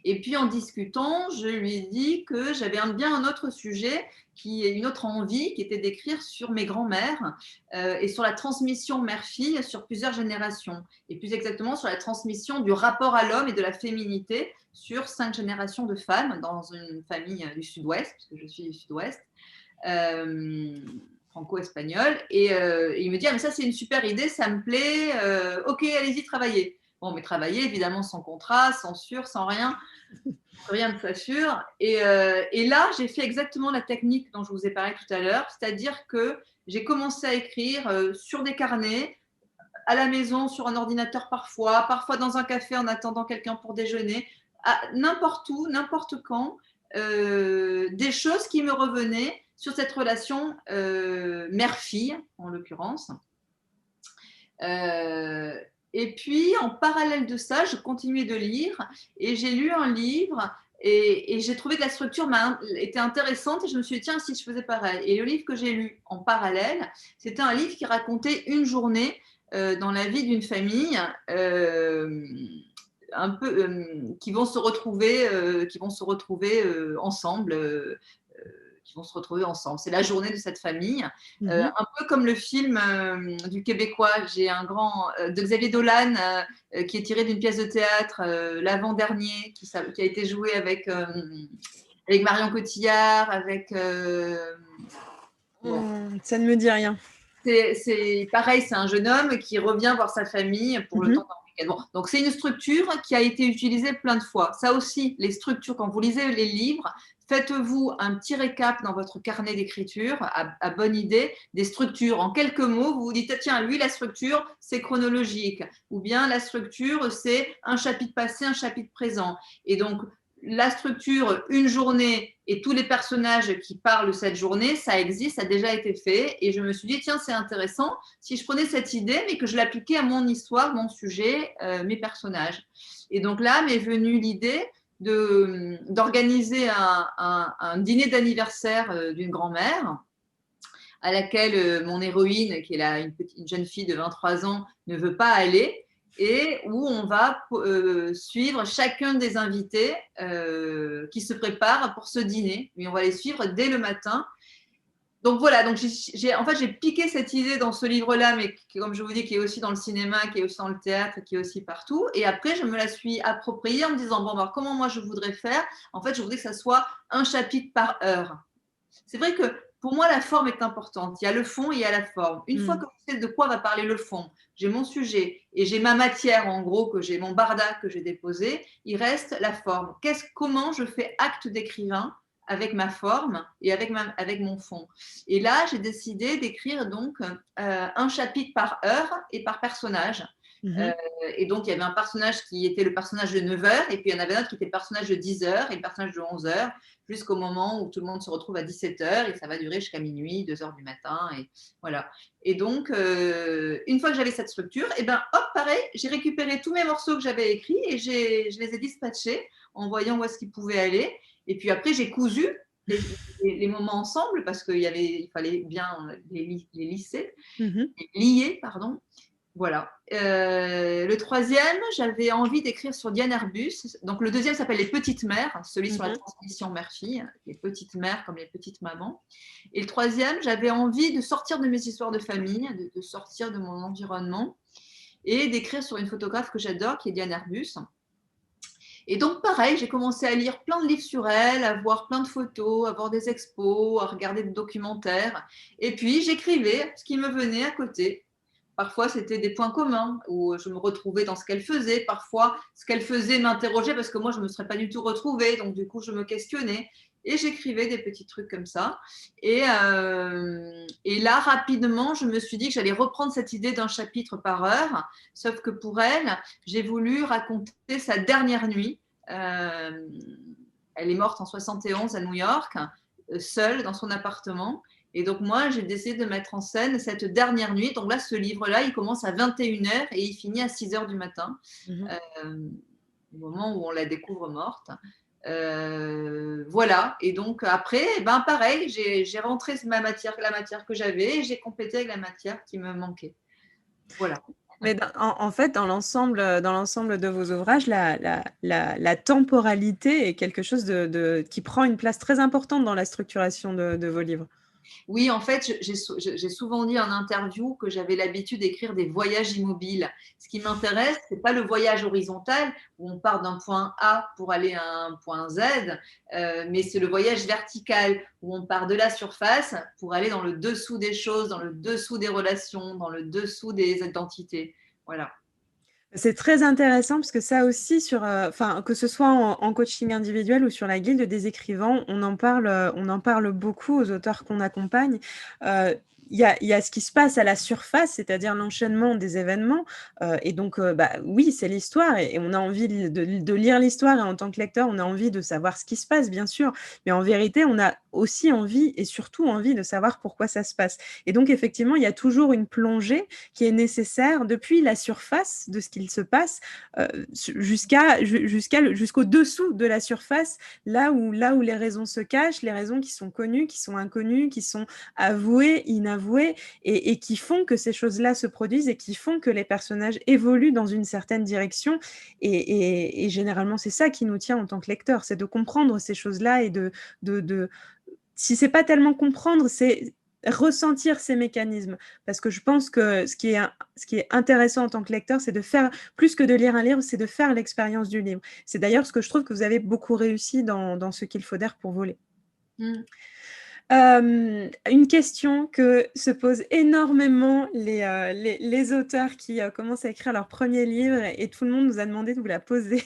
Et puis, en discutant, je lui ai dit que j'avais bien un autre sujet, une autre envie, qui était d'écrire sur mes grands-mères et sur la transmission mère-fille sur plusieurs générations. Et plus exactement, sur la transmission du rapport à l'homme et de la féminité sur 5 générations de femmes dans une famille du Sud-Ouest, puisque je suis du Sud-Ouest. Franco-espagnol, et il me dit, ah, mais ça c'est une super idée, ça me plaît, ok, allez-y, travaillez. Bon, mais travailler, évidemment, sans contrat, sans sûr, sans rien ne s'assure. Et là, j'ai fait exactement la technique dont je vous ai parlé tout à l'heure, c'est-à-dire que j'ai commencé à écrire sur des carnets, à la maison, sur un ordinateur parfois dans un café en attendant quelqu'un pour déjeuner, n'importe où, n'importe quand, des choses qui me revenaient sur cette relation mère-fille, en l'occurrence. Et puis, en parallèle de ça, je continuais de lire et j'ai lu un livre et j'ai trouvé que la structure était intéressante et je me suis dit, tiens, si je faisais pareil. Et le livre que j'ai lu en parallèle, c'était un livre qui racontait une journée dans la vie d'une famille un peu qui vont se retrouver ensemble. Qui vont se retrouver ensemble. C'est la journée de cette famille. Un peu comme le film du Québécois, j'ai un grand de Xavier Dolan qui est tiré d'une pièce de théâtre, l'avant-dernier, qui a été joué avec Marion Cotillard, avec... Ça ne me dit rien. C'est pareil, c'est un jeune homme qui revient voir sa famille pour le temps d'un week-end. Bon, donc c'est une structure qui a été utilisée plein de fois. Ça aussi, les structures, quand vous lisez les livres, faites-vous un petit récap dans votre carnet d'écriture, à bonne idée, des structures. En quelques mots, vous vous dites, tiens, lui, la structure, c'est chronologique. Ou bien la structure, c'est un chapitre passé, un chapitre présent. Et donc, la structure, une journée et tous les personnages qui parlent de cette journée, ça existe, ça a déjà été fait. Et je me suis dit, tiens, c'est intéressant si je prenais cette idée, mais que je l'appliquais à mon histoire, mon sujet, mes personnages. Et donc là m'est venue l'idée d'organiser un dîner d'anniversaire d'une grand-mère à laquelle mon héroïne, qui est une jeune fille de 23 ans, ne veut pas aller, et où on va suivre chacun des invités qui se préparent pour ce dîner. Mais on va les suivre dès le matin. Donc voilà, donc j'ai piqué cette idée dans ce livre-là, mais comme je vous dis, qui est aussi dans le cinéma, qui est aussi dans le théâtre, qui est aussi partout. Et après, je me la suis appropriée en me disant, bon, alors comment moi je voudrais faire? En fait, je voudrais que ça soit un chapitre par heure. C'est vrai que pour moi, la forme est importante. Il y a le fond et il y a la forme. Une fois que je sais de quoi va parler le fond, j'ai mon sujet et j'ai ma matière, en gros, que j'ai mon barda que j'ai déposé, il reste la forme. Comment je fais acte d'écrivain avec ma forme et avec mon fond. Et là, j'ai décidé d'écrire donc un chapitre par heure et par personnage. Et donc, il y avait un personnage qui était le personnage de 9 heures, et puis il y en avait un autre qui était le personnage de 10 heures et le personnage de 11 heures, jusqu'au moment où tout le monde se retrouve à 17 heures, et ça va durer jusqu'à minuit, 2 heures du matin, et voilà. Et donc, une fois que j'avais cette structure, et ben hop, pareil, j'ai récupéré tous mes morceaux que j'avais écrits et je les ai dispatchés en voyant où est-ce qu'ils pouvaient aller. Et puis après, j'ai cousu les moments ensemble parce il fallait bien les lisser, les lier, pardon. Voilà. Le troisième, j'avais envie d'écrire sur Diane Arbus. Donc, le deuxième s'appelle Les Petites Mères, celui sur la transmission mère-fille, les petites mères comme les petites mamans. Et le troisième, j'avais envie de sortir de mes histoires de famille, de sortir de mon environnement et d'écrire sur une photographe que j'adore, qui est Diane Arbus. Et donc, pareil, j'ai commencé à lire plein de livres sur elle, à voir plein de photos, à voir des expos, à regarder des documentaires. Et puis, j'écrivais ce qui me venait à côté. Parfois, c'était des points communs où je me retrouvais dans ce qu'elle faisait. Parfois, ce qu'elle faisait m'interrogeait parce que moi, je ne me serais pas du tout retrouvée. Donc, du coup, je me questionnais et j'écrivais des petits trucs comme ça. Et là, rapidement, je me suis dit que j'allais reprendre cette idée d'un chapitre par heure. Sauf que pour elle, j'ai voulu raconter sa dernière nuit. Elle est morte en 71 à New York, seule dans son appartement. Et donc, moi, j'ai décidé de mettre en scène cette dernière nuit. Donc là, ce livre-là, il commence à 21h et il finit à 6h du matin, au moment où on la découvre morte. Voilà. Et donc, après, ben, pareil, j'ai rentré la matière que j'avais et j'ai complété avec la matière qui me manquait. Voilà. Mais en fait, dans l'ensemble de vos ouvrages, la temporalité est quelque chose qui prend une place très importante dans la structuration de vos livres. Oui, en fait, j'ai souvent dit en interview que j'avais l'habitude d'écrire des voyages immobiles. Ce qui m'intéresse, ce n'est pas le voyage horizontal où on part d'un point A pour aller à un point Z, mais c'est le voyage vertical où on part de la surface pour aller dans le dessous des choses, dans le dessous des relations, dans le dessous des identités. Voilà. C'est très intéressant parce que ça aussi, que ce soit en coaching individuel ou sur la guilde des écrivains, on en parle beaucoup aux auteurs qu'on accompagne. Il y a ce qui se passe à la surface, c'est-à-dire l'enchaînement des événements. Et donc, oui, c'est l'histoire et on a envie de lire l'histoire et en tant que lecteur, on a envie de savoir ce qui se passe, bien sûr. Mais en vérité, on a aussi envie et surtout envie de savoir pourquoi ça se passe. Et donc, effectivement, il y a toujours une plongée qui est nécessaire depuis la surface de ce qu'il se passe jusqu'au dessous de la surface, là où les raisons se cachent, les raisons qui sont connues, qui sont inconnues, qui sont avouées, inavouées, et qui font que ces choses-là se produisent et qui font que les personnages évoluent dans une certaine direction. Et généralement, c'est ça qui nous tient en tant que lecteur, c'est de comprendre ces choses-là et si c'est pas tellement comprendre, c'est ressentir ces mécanismes. Parce que je pense que ce qui est intéressant en tant que lecteur, c'est de faire, plus que de lire un livre, c'est de faire l'expérience du livre. C'est d'ailleurs ce que je trouve que vous avez beaucoup réussi dans Ce qu'il faut d'air pour voler. Une question que se posent énormément les auteurs qui commencent à écrire leur premier livre et tout le monde nous a demandé de vous la poser.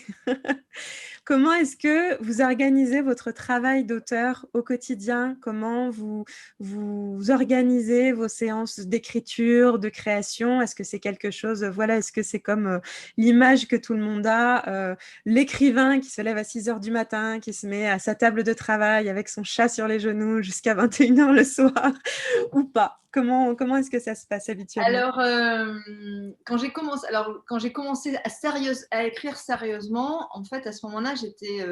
Comment est-ce que vous organisez votre travail d'auteur au quotidien? Comment vous organisez vos séances d'écriture, de création? Est-ce que c'est quelque chose, est-ce que c'est comme l'image que tout le monde a, l'écrivain qui se lève à 6h du matin, qui se met à sa table de travail avec son chat sur les genoux jusqu'à 21h le soir, ou pas? Comment est-ce que ça se passe habituellement? Alors, quand j'ai commencé à écrire sérieusement, en fait, à ce moment-là, j'étais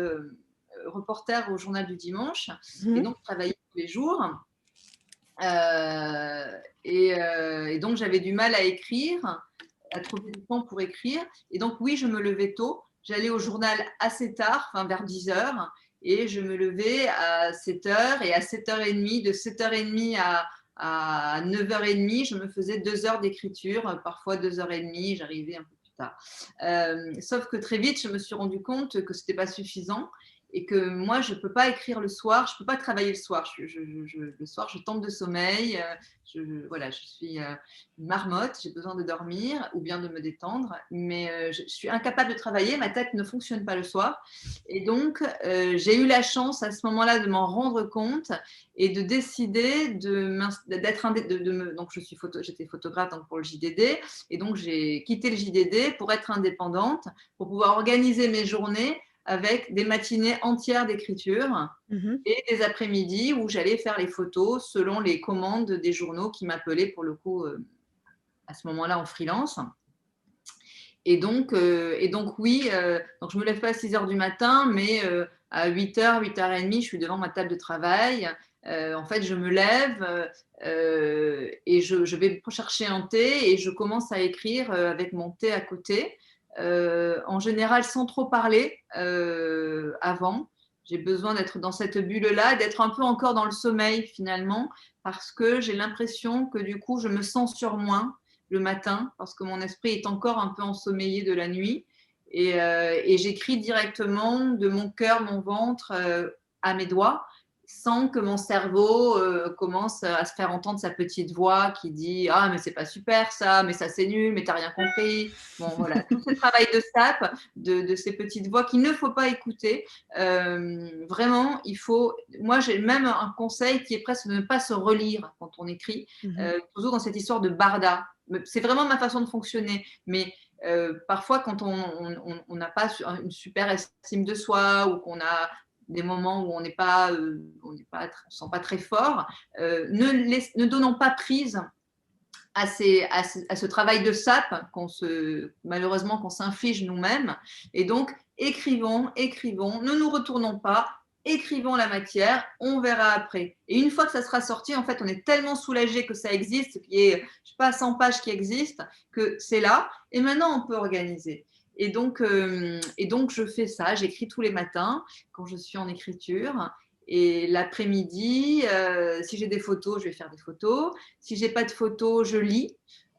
reporter au Journal du Dimanche et donc je travaillais tous les jours. Et donc, j'avais du mal à écrire, à trouver du temps pour écrire. Et donc, oui, je me levais tôt. J'allais au journal assez tard, vers 10h, et je me levais à 7h. Et à 7h30, de 7h30 à 9h30, je me faisais 2 heures d'écriture, parfois 2h30, j'arrivais un peu plus tard. Sauf que très vite, je me suis rendu compte que ce n'était pas suffisant et que moi, je ne peux pas écrire le soir, je ne peux pas travailler le soir. Le soir, je tombe de sommeil, je suis une marmotte, j'ai besoin de dormir ou bien de me détendre, mais je suis incapable de travailler, ma tête ne fonctionne pas le soir. Et donc, j'ai eu la chance à ce moment-là de m'en rendre compte et de décider donc j'étais photographe donc pour le JDD, et donc j'ai quitté le JDD pour être indépendante, pour pouvoir organiser mes journées avec des matinées entières d'écriture et des après-midi où j'allais faire les photos selon les commandes des journaux qui m'appelaient pour le coup à ce moment-là en freelance. Et donc oui, donc je me lève pas à 6h du matin, mais à 8h, 8h30, je suis devant ma table de travail. En fait, je me lève et je vais chercher un thé et je commence à écrire avec mon thé à côté. En général, sans trop parler avant. J'ai besoin d'être dans cette bulle-là, d'être un peu encore dans le sommeil finalement, parce que j'ai l'impression que du coup, je me censure moins le matin, parce que mon esprit est encore un peu ensommeillé de la nuit. Et j'écris directement de mon cœur, mon ventre à mes doigts, sans que mon cerveau commence à se faire entendre sa petite voix qui dit « Ah, mais c'est pas super ça, mais ça c'est nul, mais t'as rien compris ». Bon, voilà, tout ce travail de sape, de ces petites voix qu'il ne faut pas écouter. Vraiment, il faut… Moi, j'ai même un conseil qui est presque de ne pas se relire quand on écrit, toujours dans cette histoire de barda. C'est vraiment ma façon de fonctionner. Mais Parfois, quand on n'a pas une super estime de soi ou qu'on a des moments où on n'est pas, on se sent pas très fort, ne donnons pas prise à ce travail de sape malheureusement qu'on s'inflige nous-mêmes. Et donc, écrivons, ne nous retournons pas, écrivons la matière, on verra après. Et une fois que ça sera sorti, en fait, on est tellement soulagé que ça existe, qu'il y ait, je sais pas, 100 pages qui existent, que c'est là. Et maintenant, on peut organiser. Et donc, je fais ça, j'écris tous les matins quand je suis en écriture. Et l'après-midi, si j'ai des photos, je vais faire des photos. Si j'ai pas de photos, je lis.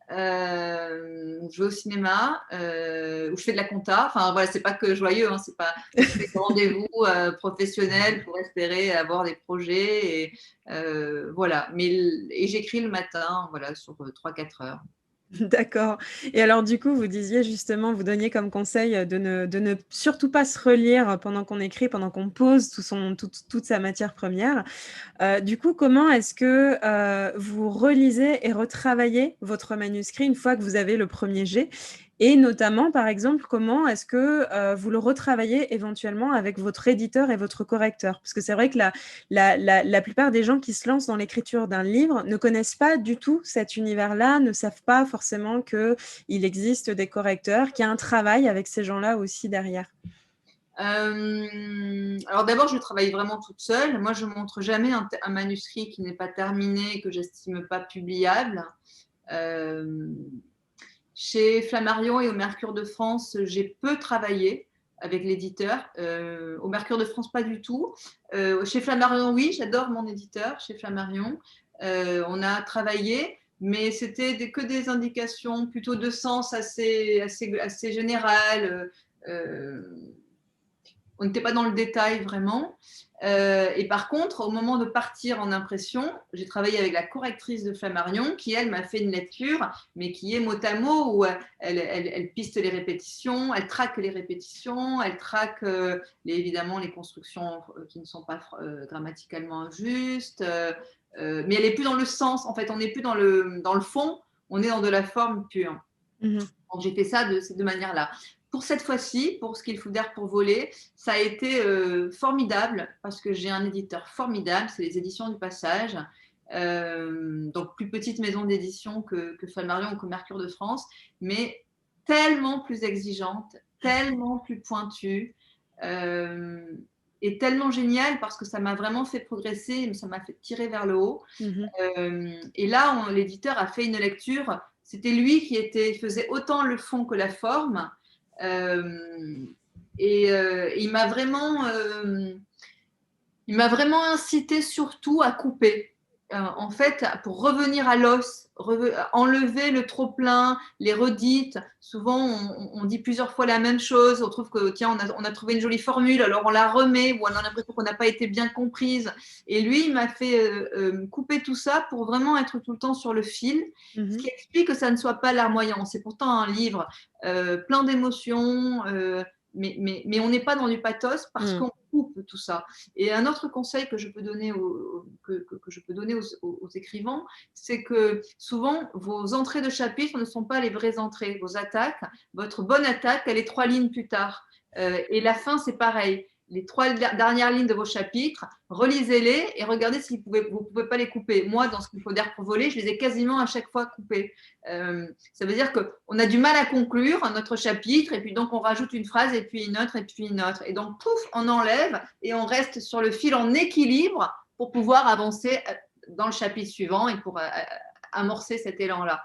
Je vais au cinéma, ou je fais de la compta. Enfin voilà, c'est pas que joyeux, hein, c'est pas. Je fais des rendez-vous professionnels pour espérer avoir des projets. Et, voilà. Et j'écris le matin, voilà, sur 3-4 heures. D'accord. Et alors du coup, vous disiez justement, vous donniez comme conseil de ne surtout pas se relire pendant qu'on écrit, pendant qu'on pose toute sa matière première. Du coup, comment est-ce que vous relisez et retravaillez votre manuscrit une fois que vous avez le premier jet? Et notamment, par exemple, comment est-ce que vous le retravaillez éventuellement avec votre éditeur et votre correcteur? Parce que c'est vrai que la plupart des gens qui se lancent dans l'écriture d'un livre ne connaissent pas du tout cet univers-là, ne savent pas forcément qu'il existe des correcteurs, qu'il y a un travail avec ces gens-là aussi derrière. Alors d'abord, je travaille vraiment toute seule. Moi, je ne montre jamais un manuscrit qui n'est pas terminé, que j'estime pas publiable. Chez Flammarion et au Mercure de France, j'ai peu travaillé avec l'éditeur. Au Mercure de France, pas du tout. Chez Flammarion, oui, j'adore mon éditeur. Chez Flammarion, on a travaillé, mais c'était que des indications plutôt de sens assez générales. On n'était pas dans le détail vraiment. Et par contre, au moment de partir en impression, j'ai travaillé avec la correctrice de Flammarion qui, elle, m'a fait une lecture, mais qui est mot à mot, où elle piste les répétitions, elle traque les répétitions, elle traque évidemment les constructions qui ne sont pas grammaticalement injustes, mais elle n'est plus dans le sens. En fait, on n'est plus dans le fond, on est dans de la forme pure. Mmh. Donc, j'ai fait ça de ces deux manières-là. Pour cette fois-ci, pour ce qu'il faut dire pour voler, ça a été formidable parce que j'ai un éditeur formidable, c'est les Éditions du Passage, donc plus petite maison d'édition que Flammarion ou que Mercure de France, mais tellement plus exigeante, tellement plus pointue et tellement géniale parce que ça m'a vraiment fait progresser, ça m'a fait tirer vers le haut. Et là, l'éditeur a fait une lecture, c'était lui qui faisait autant le fond que la forme. Il m'a vraiment incité surtout à couper. En fait, pour revenir à l'os, enlever le trop-plein, les redites. Souvent, on dit plusieurs fois la même chose. On trouve que, tiens, on a trouvé une jolie formule, alors on la remet, ou on a l'impression qu'on n'a pas été bien comprise. Et lui, il m'a fait couper tout ça pour vraiment être tout le temps sur le fil, ce qui explique que ça ne soit pas larmoyant. C'est pourtant un livre plein d'émotions, mais on n'est pas dans du pathos parce qu'on coupe tout ça. Et un autre conseil que je peux donner aux écrivains, c'est que souvent, vos entrées de chapitre ne sont pas les vraies entrées. Vos attaques, votre bonne attaque, elle est 3 lignes plus tard. Et la fin, c'est pareil. Les 3 dernières lignes de vos chapitres, relisez-les et regardez si vous ne pouvez pas les couper. Moi, dans ce qu'il faut dire pour voler, je les ai quasiment à chaque fois coupés. Ça veut dire qu'on a du mal à conclure notre chapitre et puis donc on rajoute une phrase et puis une autre et puis une autre. Et donc, pouf, on enlève et on reste sur le fil en équilibre pour pouvoir avancer dans le chapitre suivant et pour amorcer cet élan-là.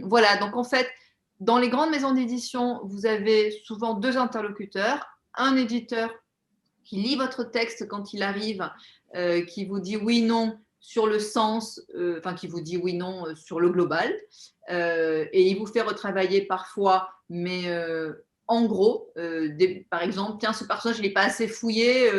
Voilà, donc en fait, dans les grandes maisons d'édition, vous avez souvent 2 interlocuteurs. Un éditeur qui lit votre texte quand il arrive, qui vous dit oui, non sur le sens, qui vous dit oui, non sur le global, et il vous fait retravailler parfois, mais en gros, par exemple, tiens, ce personnage, il n'est pas assez fouillé,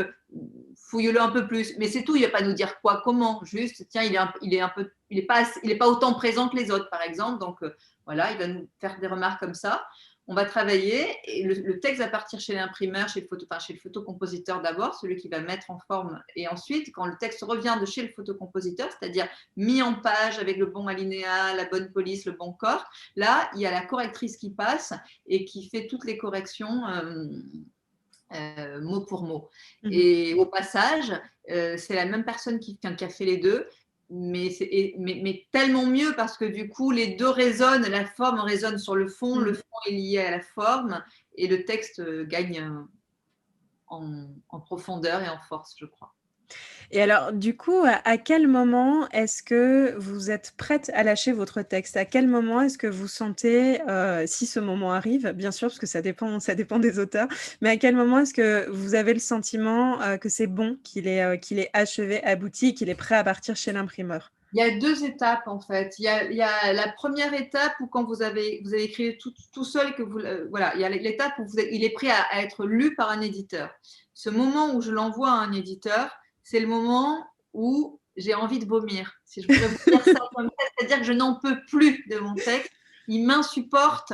fouille-le un peu plus, mais c'est tout, il ne va pas nous dire quoi, comment, juste, tiens, il est pas autant présent que les autres, par exemple, donc voilà, il va nous faire des remarques comme ça. On va travailler et le texte va partir chez l'imprimeur, chez le photocompositeur d'abord, celui qui va mettre en forme. Et ensuite, quand le texte revient de chez le photocompositeur, c'est-à-dire mis en page avec le bon alinéa, la bonne police, le bon corps, là, il y a la correctrice qui passe et qui fait toutes les corrections mot pour mot. Et au passage, c'est la même personne qui a fait les deux, mais tellement mieux parce que du coup, les deux résonnent, la forme résonne sur le fond est lié à la forme et le texte gagne en profondeur et en force, je crois. Et alors, du coup, à quel moment est-ce que vous êtes prête à lâcher votre texte? À quel moment est-ce que vous sentez, si ce moment arrive, bien sûr, parce que ça dépend des auteurs, mais à quel moment est-ce que vous avez le sentiment que c'est bon, qu'il est achevé, abouti, qu'il est prêt à partir chez l'imprimeur? Il y a deux étapes en fait. Il y a la première étape où quand vous avez écrit tout seul, que voilà, il y a l'étape où il est prêt à être lu par un éditeur. Ce moment où je l'envoie à un éditeur, c'est le moment où j'ai envie de vomir. Si je pourrais vous dire ça comme ça, c'est-à-dire que je n'en peux plus de mon texte. Il m'insupporte,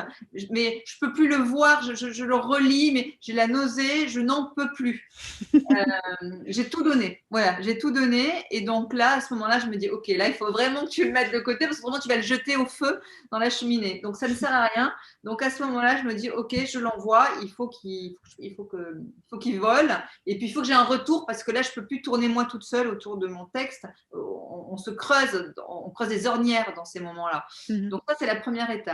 mais je peux plus le voir, je le relis, mais j'ai la nausée, je n'en peux plus. J'ai tout donné. Voilà, j'ai tout donné. Et donc là, à ce moment-là, je me dis, OK, là, il faut vraiment que tu le mettes de côté parce que vraiment, tu vas le jeter au feu dans la cheminée. Donc, ça ne sert à rien. Donc, à ce moment-là, je me dis, OK, je l'envoie. Il faut qu'il vole. Et puis, il faut que j'ai un retour parce que là, je ne peux plus tourner moi toute seule autour de mon texte. On se creuse, on creuse des ornières dans ces moments-là. Donc, ça, c'est la première étape.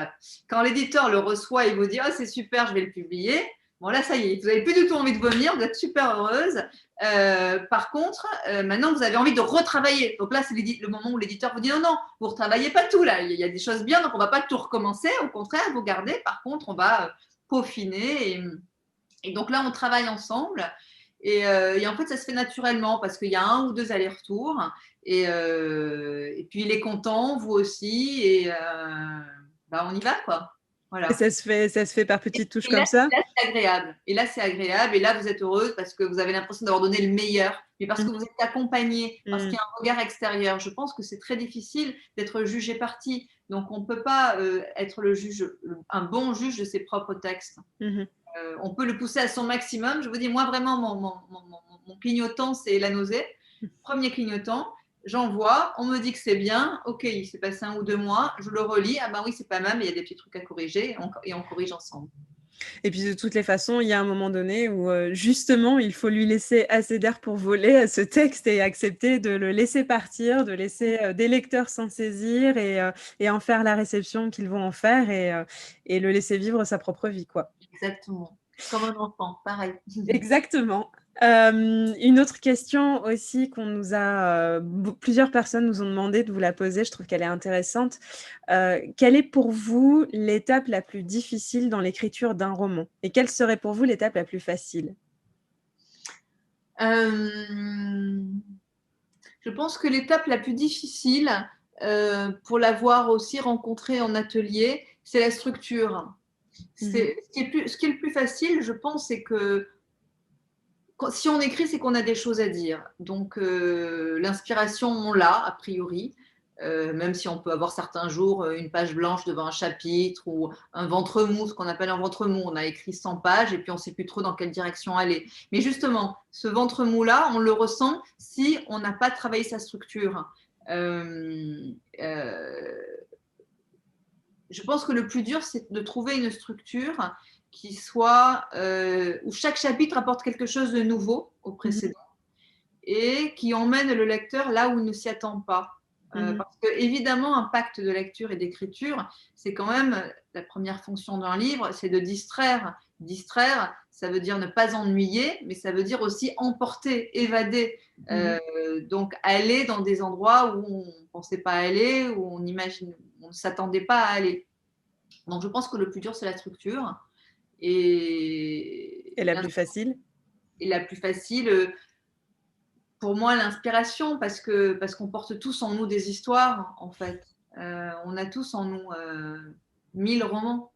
Quand l'éditeur le reçoit, il vous dit, oh, c'est super, je vais le publier. Bon, là, ça y est, vous n'avez plus du tout envie de vomir, vous êtes super heureuse. Par contre, maintenant, vous avez envie de retravailler. Donc là, c'est le moment où l'éditeur vous dit non, non, vous ne retravaillez pas tout là. Il y a des choses bien, donc on ne va pas tout recommencer. Au contraire, vous gardez. Par contre, on va peaufiner. Et donc là, on travaille ensemble. Et en fait, ça se fait naturellement parce qu'il y a 1 ou 2 allers-retours. Et puis, il est content, vous aussi. Et on y va, quoi. Voilà. Et ça se fait par petites touches comme ça? Là, c'est agréable. Et là, c'est agréable. Et là, vous êtes heureuse parce que vous avez l'impression d'avoir donné le meilleur, mais parce que vous êtes accompagnée, parce qu'il y a un regard extérieur. Je pense que c'est très difficile d'être jugé parti. Donc, on ne peut pas être un bon juge de ses propres textes. On peut le pousser à son maximum. Je vous dis, moi, vraiment, mon clignotant, c'est la nausée. Premier clignotant. J'envoie, on me dit que c'est bien, ok, il s'est passé 1 ou 2 mois, je le relis, ah ben oui, c'est pas mal, mais il y a des petits trucs à corriger et on corrige ensemble. Et puis de toutes les façons, il y a un moment donné où justement, il faut lui laisser assez d'air pour voler à ce texte et accepter de le laisser partir, de laisser des lecteurs s'en saisir et en faire la réception qu'ils vont en faire et le laisser vivre sa propre vie, quoi. Exactement. Comme un enfant, pareil. Exactement. Une autre question aussi qu'on nous a, plusieurs personnes nous ont demandé de vous la poser, je trouve qu'elle est intéressante. Quelle est pour vous l'étape la plus difficile dans l'écriture d'un roman? Et quelle serait pour vous l'étape la plus facile? Je pense que l'étape la plus difficile, pour l'avoir aussi rencontrée en atelier, c'est la structure. Ce qui est le plus facile, je pense, c'est que si on écrit, c'est qu'on a des choses à dire. Donc, l'inspiration, on l'a, a priori, même si on peut avoir certains jours une page blanche devant un chapitre ou un ventre mou, ce qu'on appelle un ventre mou. On a écrit 100 pages et puis on ne sait plus trop dans quelle direction aller. Mais justement, ce ventre mou-là, on le ressent si on n'a pas travaillé sa structure. Je pense que le plus dur, c'est de trouver une structure qui soit où chaque chapitre apporte quelque chose de nouveau au précédent et qui emmène le lecteur là où il ne s'y attend pas. Parce que évidemment, un pacte de lecture et d'écriture, c'est quand même la première fonction d'un livre, c'est de distraire. Distraire, ça veut dire ne pas ennuyer, mais ça veut dire aussi emporter, évader. Donc aller dans des endroits où on ne pensait pas aller, où on ne s'attendait pas à aller. Donc je pense que le plus dur, c'est la structure. Et la plus facile? Et la plus facile, pour moi, l'inspiration, parce qu'on porte tous en nous des histoires, en fait. On a tous en nous 1000 romans.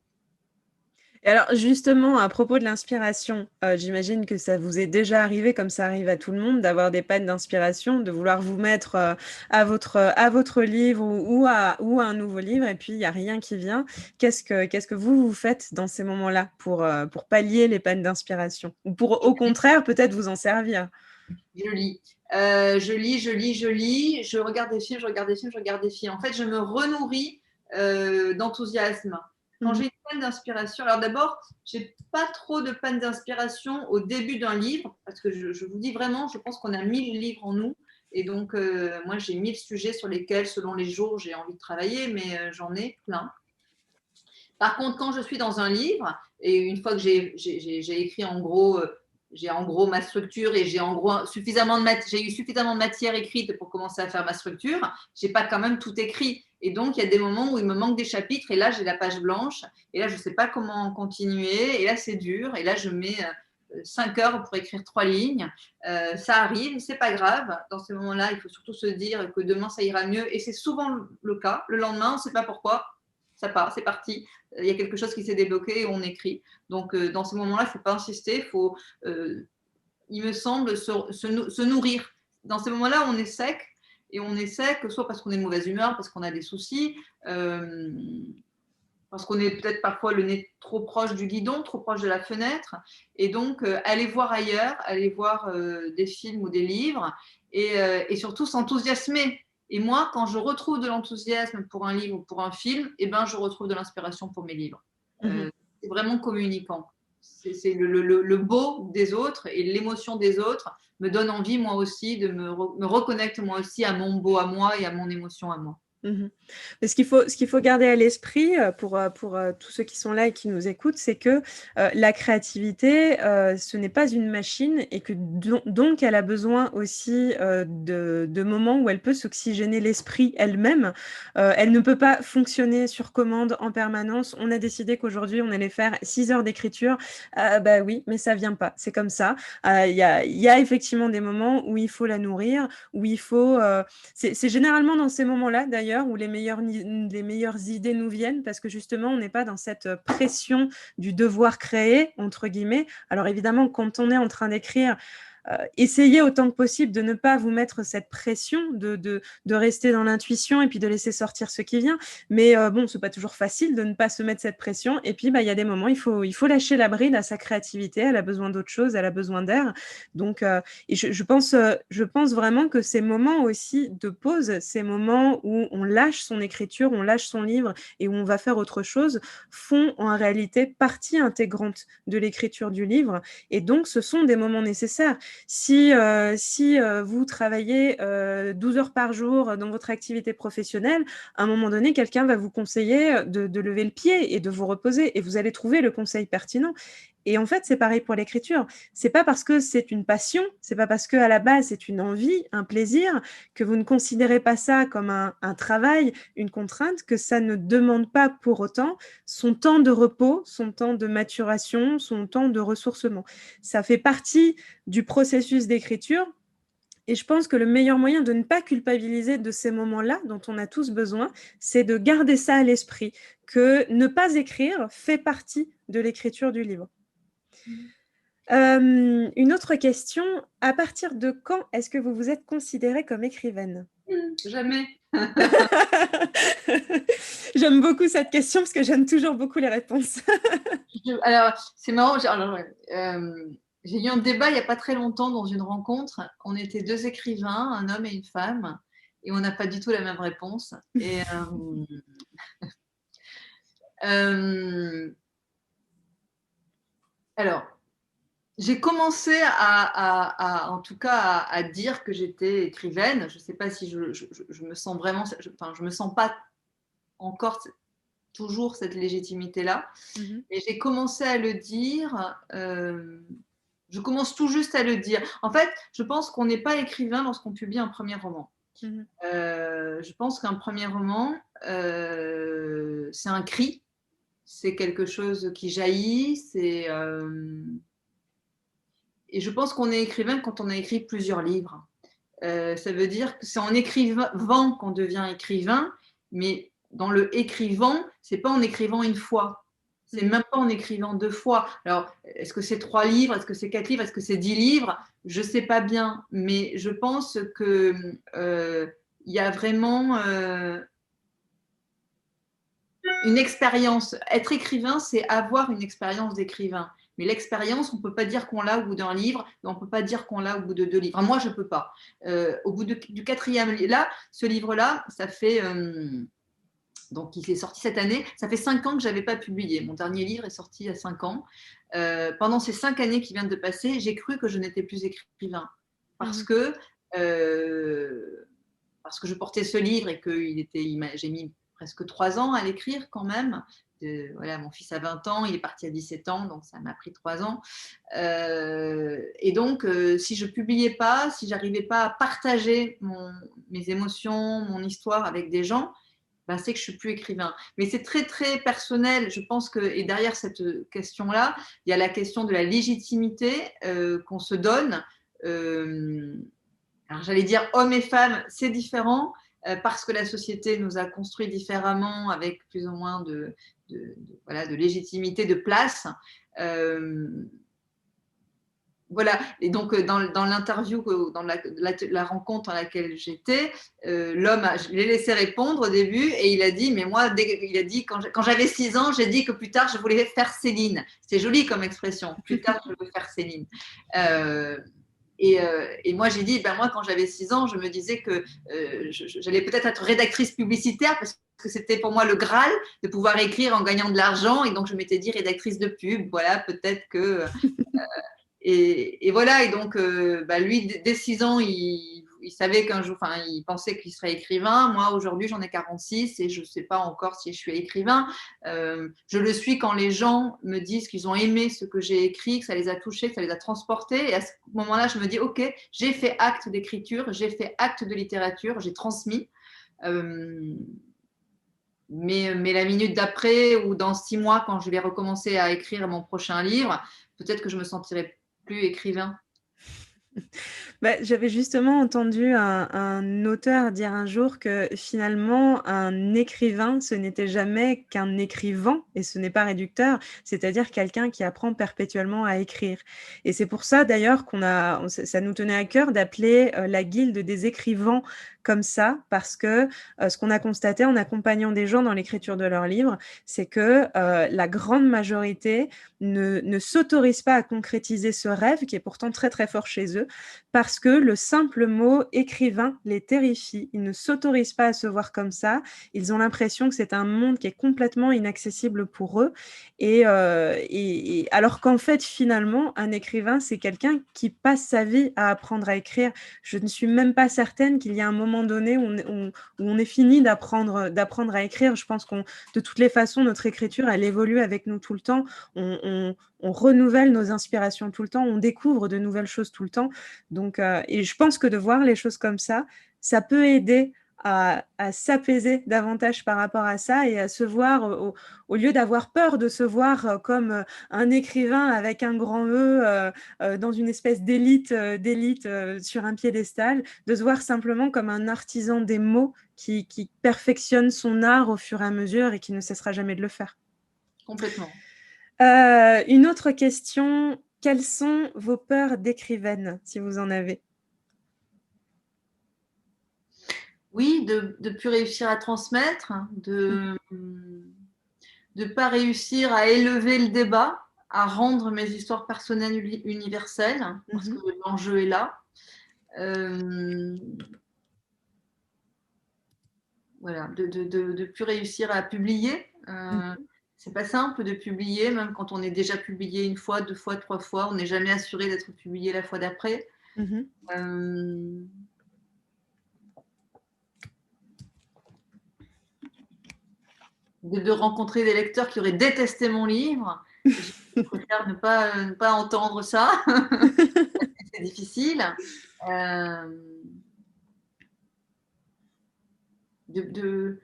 Et alors justement, à propos de l'inspiration, j'imagine que ça vous est déjà arrivé, comme ça arrive à tout le monde, d'avoir des pannes d'inspiration, de vouloir vous mettre à votre livre ou à un nouveau livre, et puis il n'y a rien qui vient. Qu'est-ce que vous faites dans ces moments-là pour pallier les pannes d'inspiration? Ou pour, au contraire, peut-être vous en servir? Je lis. Je lis, je regarde des films, je regarde des films, je regarde des films. En fait, je me renourris d'enthousiasme. Quand j'ai une panne d'inspiration, alors d'abord, j'ai pas trop de panne d'inspiration au début d'un livre, parce que je vous dis vraiment, je pense qu'on a 1000 livres en nous. Et donc, moi, j'ai 1000 sujets sur lesquels, selon les jours, j'ai envie de travailler, mais j'en ai plein. Par contre, quand je suis dans un livre, et une fois que j'ai écrit en gros, j'ai en gros ma structure et j'ai en gros j'ai eu suffisamment de matière écrite pour commencer à faire ma structure, j'ai pas quand même tout écrit. Et donc, il y a des moments où il me manque des chapitres et là, j'ai la page blanche et là, je ne sais pas comment continuer et là, c'est dur et là, je mets 5 heures pour écrire 3 lignes. Ça arrive, c'est pas grave. Dans ces moments-là, il faut surtout se dire que demain, ça ira mieux et c'est souvent le cas. Le lendemain, on ne sait pas pourquoi, ça part, c'est parti. Il y a quelque chose qui s'est débloqué et on écrit. Donc, dans ce moment-là, il ne faut pas insister, il faut, il me semble, se nourrir. Dans ces moments-là, on est sec, et on est sec, soit parce qu'on est de mauvaise humeur, parce qu'on a des soucis, parce qu'on est peut-être parfois le nez trop proche du guidon, trop proche de la fenêtre. Et donc, aller voir ailleurs, aller voir des films ou des livres, et surtout s'enthousiasmer. Et moi, quand je retrouve de l'enthousiasme pour un livre ou pour un film, eh ben, je retrouve de l'inspiration pour mes livres. C'est vraiment communicant. C'est le beau des autres et l'émotion des autres me donne envie, moi aussi, de me reconnecter, moi aussi, à mon beau à moi et à mon émotion à moi. Mais ce qu'il faut garder à l'esprit pour tous ceux qui sont là et qui nous écoutent, c'est que la créativité, ce n'est pas une machine et que donc elle a besoin aussi de moments où elle peut s'oxygéner l'esprit elle-même. Elle ne peut pas fonctionner sur commande en permanence. On a décidé qu'aujourd'hui, on allait faire 6 heures d'écriture. Bah oui, mais ça vient pas. C'est comme ça. Il y a effectivement des moments où il faut la nourrir, où il faut... c'est généralement dans ces moments-là, d'ailleurs, où les meilleures idées nous viennent, parce que justement, on n'est pas dans cette pression du devoir créer, entre guillemets. Alors évidemment, quand on est en train d'écrire, essayez autant que possible de ne pas vous mettre cette pression, de rester dans l'intuition et puis de laisser sortir ce qui vient. Mais bon, c'est pas toujours facile de ne pas se mettre cette pression. Et puis, bah, il y a des moments, il faut lâcher la bride à sa créativité. Elle a besoin d'autre chose, elle a besoin d'air. Donc, et je pense vraiment que ces moments aussi de pause, ces moments où on lâche son écriture, on lâche son livre et où on va faire autre chose, font en réalité partie intégrante de l'écriture du livre. Et donc, ce sont des moments nécessaires. Si vous travaillez 12 heures par jour dans votre activité professionnelle, à un moment donné, quelqu'un va vous conseiller de lever le pied et de vous reposer, et vous allez trouver le conseil pertinent. Et en fait, c'est pareil pour l'écriture. C'est pas parce que c'est une passion, c'est pas parce que à la base c'est une envie, un plaisir, que vous ne considérez pas ça comme un travail, une contrainte, que ça ne demande pas pour autant son temps de repos, son temps de maturation, son temps de ressourcement. Ça fait partie du processus d'écriture. Et je pense que le meilleur moyen de ne pas culpabiliser de ces moments-là dont on a tous besoin, c'est de garder ça à l'esprit, que ne pas écrire fait partie de l'écriture du livre. Une autre question, à partir de quand est-ce que vous vous êtes considérée comme écrivaine? Jamais. J'aime beaucoup cette question parce que j'aime toujours beaucoup les réponses. Alors, c'est marrant. J'ai eu un débat il n'y a pas très longtemps dans une rencontre. On était 2 écrivains, un homme et une femme, et on n'a pas du tout la même réponse. Et alors, j'ai commencé en tout cas, à dire que j'étais écrivaine. Je ne sais pas si je me sens vraiment, enfin, je me sens pas encore toujours cette légitimité-là. Et j'ai commencé à le dire. Je commence tout juste à le dire. En fait, je pense qu'on n'est pas écrivain lorsqu'on publie un premier roman. Je pense qu'un premier roman, c'est un cri, c'est quelque chose qui jaillit, et je pense qu'on est écrivain quand on a écrit plusieurs livres. Ça veut dire que c'est en écrivant qu'on devient écrivain, mais dans le écrivant, c'est pas en écrivant une fois. C'est même pas en écrivant 2 fois. Alors, est-ce que c'est 3 livres? Est-ce que c'est 4 livres? Est-ce que c'est 10 livres? Je sais pas bien, mais je pense que il y a vraiment une expérience. Être écrivain, c'est avoir une expérience d'écrivain. Mais l'expérience, on ne peut pas dire qu'on l'a au bout d'un livre, on ne peut pas dire qu'on l'a au bout de 2 livres. Enfin, moi, je ne peux pas. Au bout du 4e livre, là, ce livre-là, ça fait donc il est sorti cette année. Ça fait 5 ans que je n'avais pas publié. Mon dernier livre est sorti il y a 5 ans. Pendant ces 5 années qui viennent de passer, j'ai cru que je n'étais plus écrivain parce que je portais ce livre et que j'ai mis presque 3 ans à l'écrire quand même. Voilà, mon fils a 20 ans, il est parti à 17 ans, donc ça m'a pris 3 ans. Et donc, si je ne publiais pas, si je n'arrivais pas à partager mes émotions, mon histoire avec des gens, ben, c'est que je ne suis plus écrivain. Mais c'est très, très personnel. Je pense que, et derrière cette question-là, il y a la question de la légitimité qu'on se donne. Alors, j'allais dire hommes et femmes, c'est différent parce que la société nous a construit différemment avec plus ou moins voilà, de légitimité, de place. Voilà, et donc dans l'interview, dans la rencontre à laquelle j'étais, l'homme, je l'ai laissé répondre au début et il a dit, mais moi, il a dit, quand j'avais 6 ans, j'ai dit que plus tard, je voulais faire Céline. C'est joli comme expression, plus tard, je veux faire Céline. Et moi, j'ai dit, ben moi, quand j'avais 6 ans, je me disais que j'allais peut-être être rédactrice publicitaire parce que c'était pour moi le Graal de pouvoir écrire en gagnant de l'argent. Et donc, je m'étais dit rédactrice de pub. Voilà, peut-être que… et voilà, et donc lui, dès 6 ans, il savait qu'un jour, enfin, il pensait qu'il serait écrivain. Moi, aujourd'hui, j'en ai 46 et je ne sais pas encore si je suis écrivain. Je le suis quand les gens me disent qu'ils ont aimé ce que j'ai écrit, que ça les a touchés, que ça les a transportés. Et à ce moment-là, je me dis, OK, j'ai fait acte d'écriture, j'ai fait acte de littérature, j'ai transmis. Mais la minute d'après ou dans 6 mois, quand je vais recommencer à écrire mon prochain livre, peut-être que je me sentirai plus écrivain. J'avais justement entendu un auteur dire un jour que finalement, un écrivain, ce n'était jamais qu'un écrivain, et ce n'est pas réducteur, c'est-à-dire quelqu'un qui apprend perpétuellement à écrire. Et c'est pour ça d'ailleurs ça nous tenait à cœur d'appeler la guilde des écrivains comme ça, parce que ce qu'on a constaté en accompagnant des gens dans l'écriture de leurs livres, c'est que la grande majorité ne s'autorise pas à concrétiser ce rêve qui est pourtant très très fort chez eux, parce que le simple mot écrivain les terrifie. Ils ne s'autorisent pas à se voir comme ça. Ils ont l'impression que c'est un monde qui est complètement inaccessible pour eux. Et alors qu'en fait, finalement, un écrivain, c'est quelqu'un qui passe sa vie à apprendre à écrire. Je ne suis même pas certaine qu'il y a un moment donné où on est fini d'apprendre à écrire. Je pense de toutes les façons, notre écriture, elle évolue avec nous tout le temps. On renouvelle nos inspirations tout le temps, on découvre de nouvelles choses tout le temps. Donc, et je pense que de voir les choses comme ça peut aider à s'apaiser davantage par rapport à ça et à se voir, au lieu d'avoir peur de se voir comme un écrivain avec un grand E dans une espèce d'élite sur un piédestal, de se voir simplement comme un artisan des mots qui perfectionne son art au fur et à mesure et qui ne cessera jamais de le faire. Complètement. Une autre question, quelles sont vos peurs d'écrivaine, si vous en avez? Oui, de ne plus réussir à transmettre, de ne pas réussir à élever le débat, à rendre mes histoires personnelles universelles, parce que l'enjeu est là. Voilà, de ne plus réussir à publier. C'est pas simple de publier, même quand on est déjà publié 1 fois, 2 fois, 3 fois, on n'est jamais assuré d'être publié la fois d'après. De rencontrer des lecteurs qui auraient détesté mon livre. Je préfère ne pas entendre ça. C'est difficile. De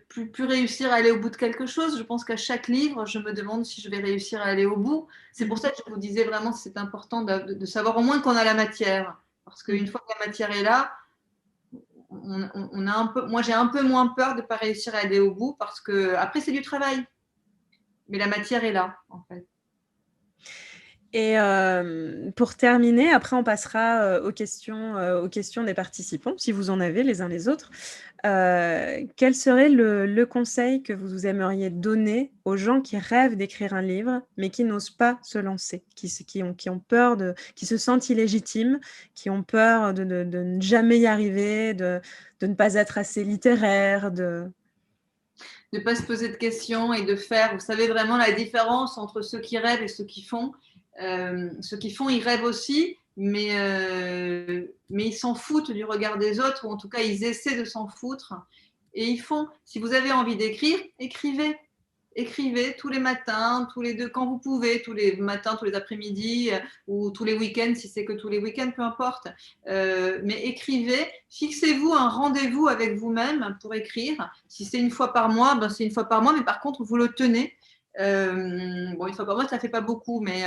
plus réussir à aller au bout de quelque chose. Je pense qu'à chaque livre, je me demande si je vais réussir à aller au bout. C'est pour ça que je vous disais vraiment que c'est important de savoir au moins qu'on a la matière. Parce qu'une fois que la matière est là, moi j'ai un peu moins peur de ne pas réussir à aller au bout parce que après c'est du travail. mais la matière est là, en fait. Et pour terminer, après on passera aux questions des participants, si vous en avez les uns les autres. Quel serait le conseil que vous aimeriez donner aux gens qui rêvent d'écrire un livre, mais qui n'osent pas se lancer, qui ont peur, qui se sentent illégitimes, qui ont peur de ne jamais y arriver, de ne pas être assez littéraire, de ne pas se poser de questions et de faire, vous savez vraiment la différence entre ceux qui rêvent et ceux qui font. Ceux qui font, ils rêvent aussi, mais ils s'en foutent du regard des autres, ou en tout cas, ils essaient de s'en foutre. Et ils font, si vous avez envie d'écrire, écrivez. Écrivez tous les matins, tous les deux, quand vous pouvez, tous les matins, tous les après-midi, ou tous les week-ends, si c'est que tous les week-ends, peu importe. Mais écrivez, fixez-vous un rendez-vous avec vous-même pour écrire. Si c'est une fois par mois, ben c'est une fois par mois, mais par contre, vous le tenez. Bon, une fois par mois, ça ne fait pas beaucoup, mais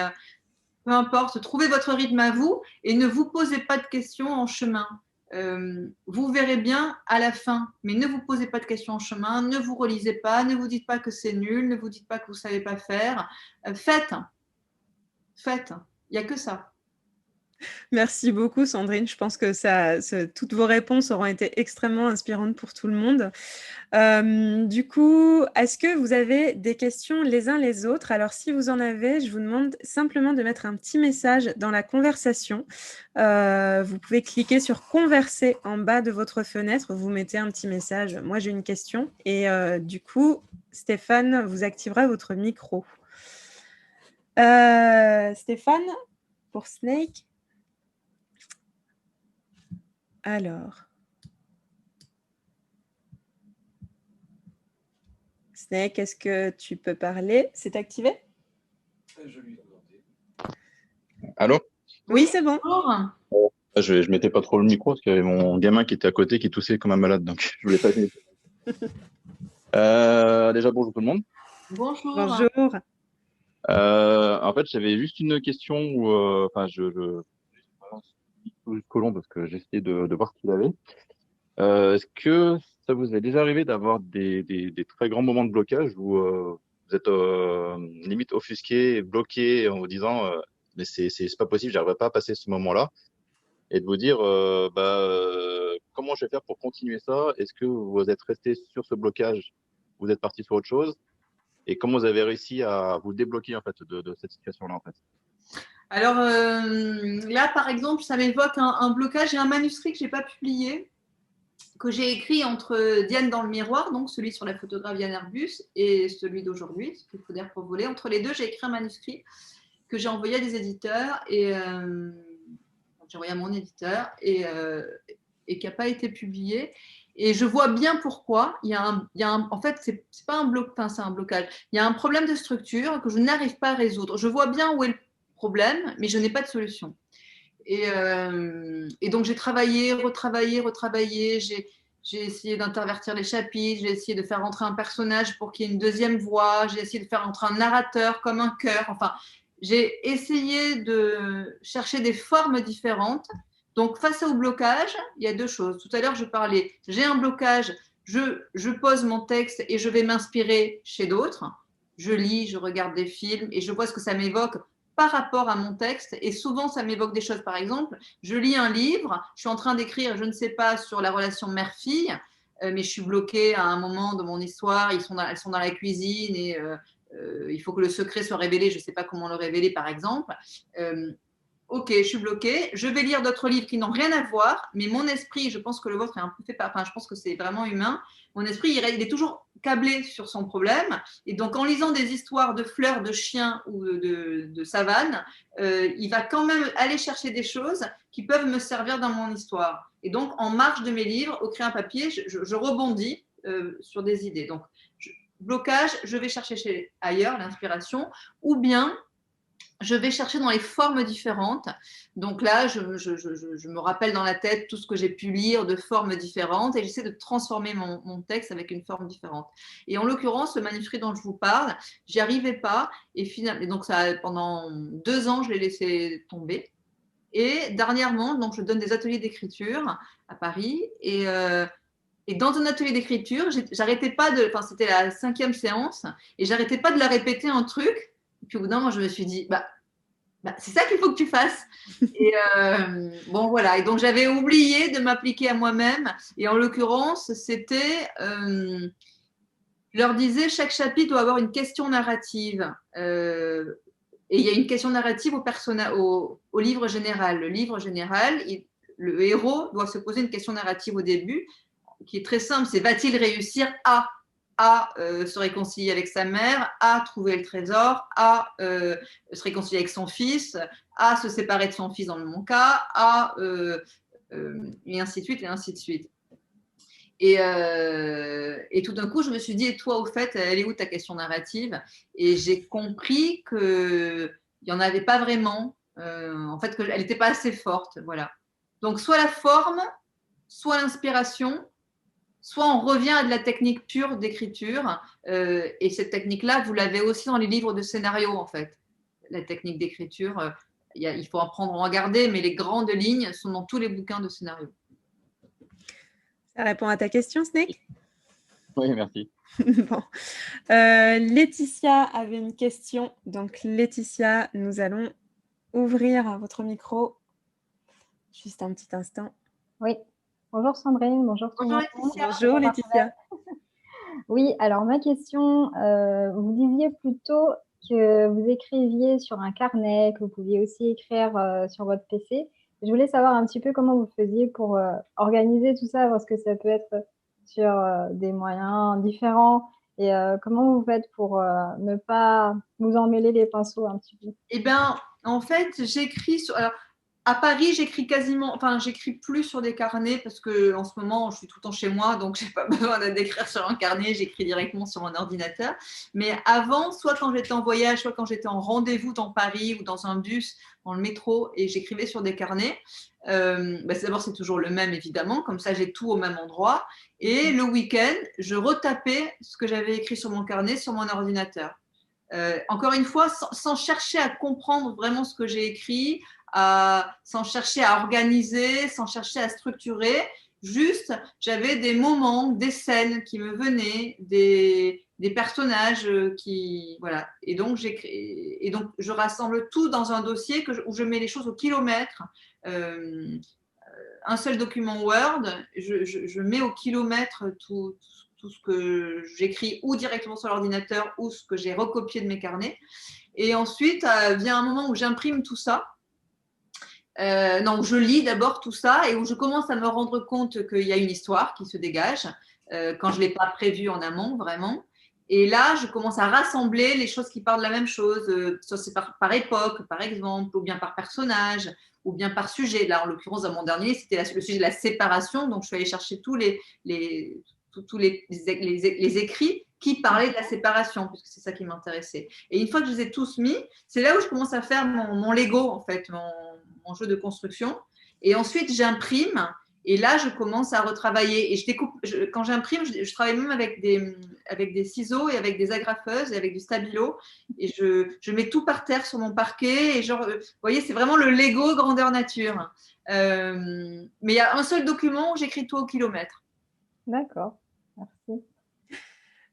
peu importe, trouvez votre rythme à vous et ne vous posez pas de questions en chemin. Vous verrez bien à la fin, mais ne vous posez pas de questions en chemin, ne vous relisez pas, ne vous dites pas que c'est nul, ne vous dites pas que vous ne savez pas faire. Faites, il n'y a que ça. Merci beaucoup, Sandrine. Je pense que toutes vos réponses auront été extrêmement inspirantes pour tout le monde. Du coup, est-ce que vous avez des questions les uns les autres? Alors, si vous en avez, je vous demande simplement de mettre un petit message dans la conversation. Vous pouvez cliquer sur « Converser » en bas de votre fenêtre. Vous mettez un petit message. Moi, j'ai une question. Et du coup, Stéphane vous activera votre micro. Stéphane, pour Snake. Alors, Snake, est-ce que tu peux parler? C'est activé? Je lui Allô? Oui, c'est bon. Je ne mettais pas trop le micro parce qu'il y avait mon gamin qui était à côté qui toussait comme un malade, donc je voulais pas. Déjà, bonjour tout le monde. Bonjour. Bonjour. En fait, j'avais juste une question où, je jusqu'au long parce que j'essayais de voir ce qu'il avait. Est-ce que ça vous est déjà arrivé d'avoir des très grands moments de blocage où vous êtes limite offusqué, bloqué en vous disant mais c'est pas possible, j'arriverai pas à passer ce moment-là, et de vous dire comment je vais faire pour continuer ça? Est-ce que vous êtes resté sur ce blocage, vous êtes parti sur autre chose, et comment vous avez réussi à vous débloquer en fait de cette situation-là en fait? Alors là, par exemple, ça m'évoque un blocage. J'ai un manuscrit que j'ai pas publié, que j'ai écrit entre Diane dans le miroir, donc celui sur la photographe Diane Arbus, et celui d'aujourd'hui, ce qu'il faut dire pour voler. Entre les deux, j'ai écrit un manuscrit que j'ai envoyé à des éditeurs, et j'ai envoyé à mon éditeur, et qui n'a pas été publié. Et je vois bien pourquoi. En fait, c'est pas un bloc, enfin, c'est un blocage. Il y a un problème de structure que je n'arrive pas à résoudre. Je vois bien où est le problème, mais je n'ai pas de solution. Et donc, j'ai travaillé, retravaillé. J'ai essayé d'intervertir les chapitres, j'ai essayé de faire rentrer un personnage pour qu'il y ait une deuxième voix, j'ai essayé de faire rentrer un narrateur comme un chœur. Enfin, j'ai essayé de chercher des formes différentes. Donc, face au blocage, il y a deux choses. Tout à l'heure, je parlais, j'ai un blocage, je pose mon texte et je vais m'inspirer chez d'autres. Je lis, je regarde des films et je vois ce que ça m'évoque par rapport à mon texte. Et souvent, ça m'évoque des choses. Par exemple, je lis un livre, je suis en train d'écrire, je ne sais pas, sur la relation mère-fille, mais je suis bloquée à un moment de mon histoire. Elles sont dans la cuisine et il faut que le secret soit révélé. Je ne sais pas comment le révéler, par exemple. Ok, je suis bloquée. Je vais lire d'autres livres qui n'ont rien à voir, mais mon esprit, je pense que le vôtre est un peu fait par. Enfin, je pense que c'est vraiment humain. Mon esprit, il est toujours câblé sur son problème. Et donc, en lisant des histoires de fleurs, de chiens ou de savanes, il va quand même aller chercher des choses qui peuvent me servir dans mon histoire. Et donc, en marge de mes livres, au crayon papier, je rebondis sur des idées. Donc, blocage, je vais chercher ailleurs l'inspiration, ou bien je vais chercher dans les formes différentes. Donc là, je me rappelle dans la tête tout ce que j'ai pu lire de formes différentes et j'essaie de transformer mon texte avec une forme différente. Et en l'occurrence, le manuscrit dont je vous parle, j'y arrivais pas. Et donc, pendant 2 ans, je l'ai laissé tomber. Et dernièrement, donc, je donne des ateliers d'écriture à Paris Et dans un atelier d'écriture, j'arrêtais pas de, enfin c'était la 5e séance, et j'arrêtais pas de la répéter un truc. Et puis au bout d'un moment, je me suis dit, c'est ça qu'il faut que tu fasses. Et bon voilà. Et donc j'avais oublié de m'appliquer à moi-même. Et en l'occurrence, c'était, je leur disais, chaque chapitre doit avoir une question narrative. Et il y a une question narrative au livre général. Le livre général, le héros doit se poser une question narrative au début, qui est très simple, c'est va-t-il réussir à se réconcilier avec sa mère, à trouver le trésor, à se réconcilier avec son fils, à se séparer de son fils dans mon cas, et ainsi de suite, et ainsi de suite. Et tout d'un coup, je me suis dit, et toi, au fait, elle est où ta question narrative? Et j'ai compris qu'il n'y en avait pas vraiment, en fait, qu'elle n'était pas assez forte. Voilà. Donc, soit la forme, soit l'inspiration, soit on revient à de la technique pure d'écriture. Et cette technique-là, vous l'avez aussi dans les livres de scénario, en fait. La technique d'écriture, il faut apprendre à en regarder, mais les grandes lignes sont dans tous les bouquins de scénario. Ça répond à ta question, Snake? Oui, merci. Bon. Laetitia avait une question. Donc, Laetitia, nous allons ouvrir votre micro. Juste un petit instant. Oui. Bonjour Sandrine, bonjour tout le monde. Bonjour Laetitia. Oui, alors ma question, vous disiez plutôt que vous écriviez sur un carnet, que vous pouviez aussi écrire sur votre PC. Je voulais savoir un petit peu comment vous faisiez pour organiser tout ça, parce que ça peut être sur des moyens différents. Et comment vous faites pour ne pas vous emmêler les pinceaux un petit peu? Eh bien, en fait, j'écris sur… Alors, à Paris, j'écris plus sur des carnets parce que en ce moment, je suis tout le temps chez moi, donc j'ai pas besoin d'écrire sur un carnet, j'écris directement sur mon ordinateur. Mais avant, soit quand j'étais en voyage, soit quand j'étais en rendez-vous dans Paris ou dans un bus, dans le métro, et j'écrivais sur des carnets. D'abord, c'est toujours le même, évidemment, comme ça, j'ai tout au même endroit. Et le week-end, je retapais ce que j'avais écrit sur mon carnet sur mon ordinateur. Encore une fois, sans chercher à comprendre vraiment ce que j'ai écrit, sans chercher à organiser, sans chercher à structurer. Juste, j'avais des moments, des scènes qui me venaient, des personnages voilà. Et donc, je rassemble tout dans un dossier où je mets les choses au kilomètre. Un seul document Word, je mets au kilomètre tout ce que j'écris ou directement sur l'ordinateur ou ce que j'ai recopié de mes carnets. Et ensuite, vient un moment où j'imprime tout ça. Je lis d'abord tout ça et où je commence à me rendre compte qu'il y a une histoire qui se dégage quand je ne l'ai pas prévue en amont, vraiment. Et là, je commence à rassembler les choses qui parlent de la même chose, soit c'est par époque, par exemple, ou bien par personnage, ou bien par sujet. Là, en l'occurrence, dans mon dernier, c'était le sujet de la séparation. Donc, je suis allée chercher tous les écrits qui parlaient de la séparation, puisque c'est ça qui m'intéressait. Et une fois que je les ai tous mis, c'est là où je commence à faire mon Lego, en fait, mon jeu de construction. Et ensuite, j'imprime. Et là, je commence à retravailler. Et je découpe. Quand j'imprime, je travaille même avec des ciseaux et avec des agrafeuses et avec du stabilo. Et je mets tout par terre sur mon parquet. Et genre, vous voyez, c'est vraiment le Lego grandeur nature. Mais il y a un seul document où j'écris tout au kilomètre. D'accord, merci.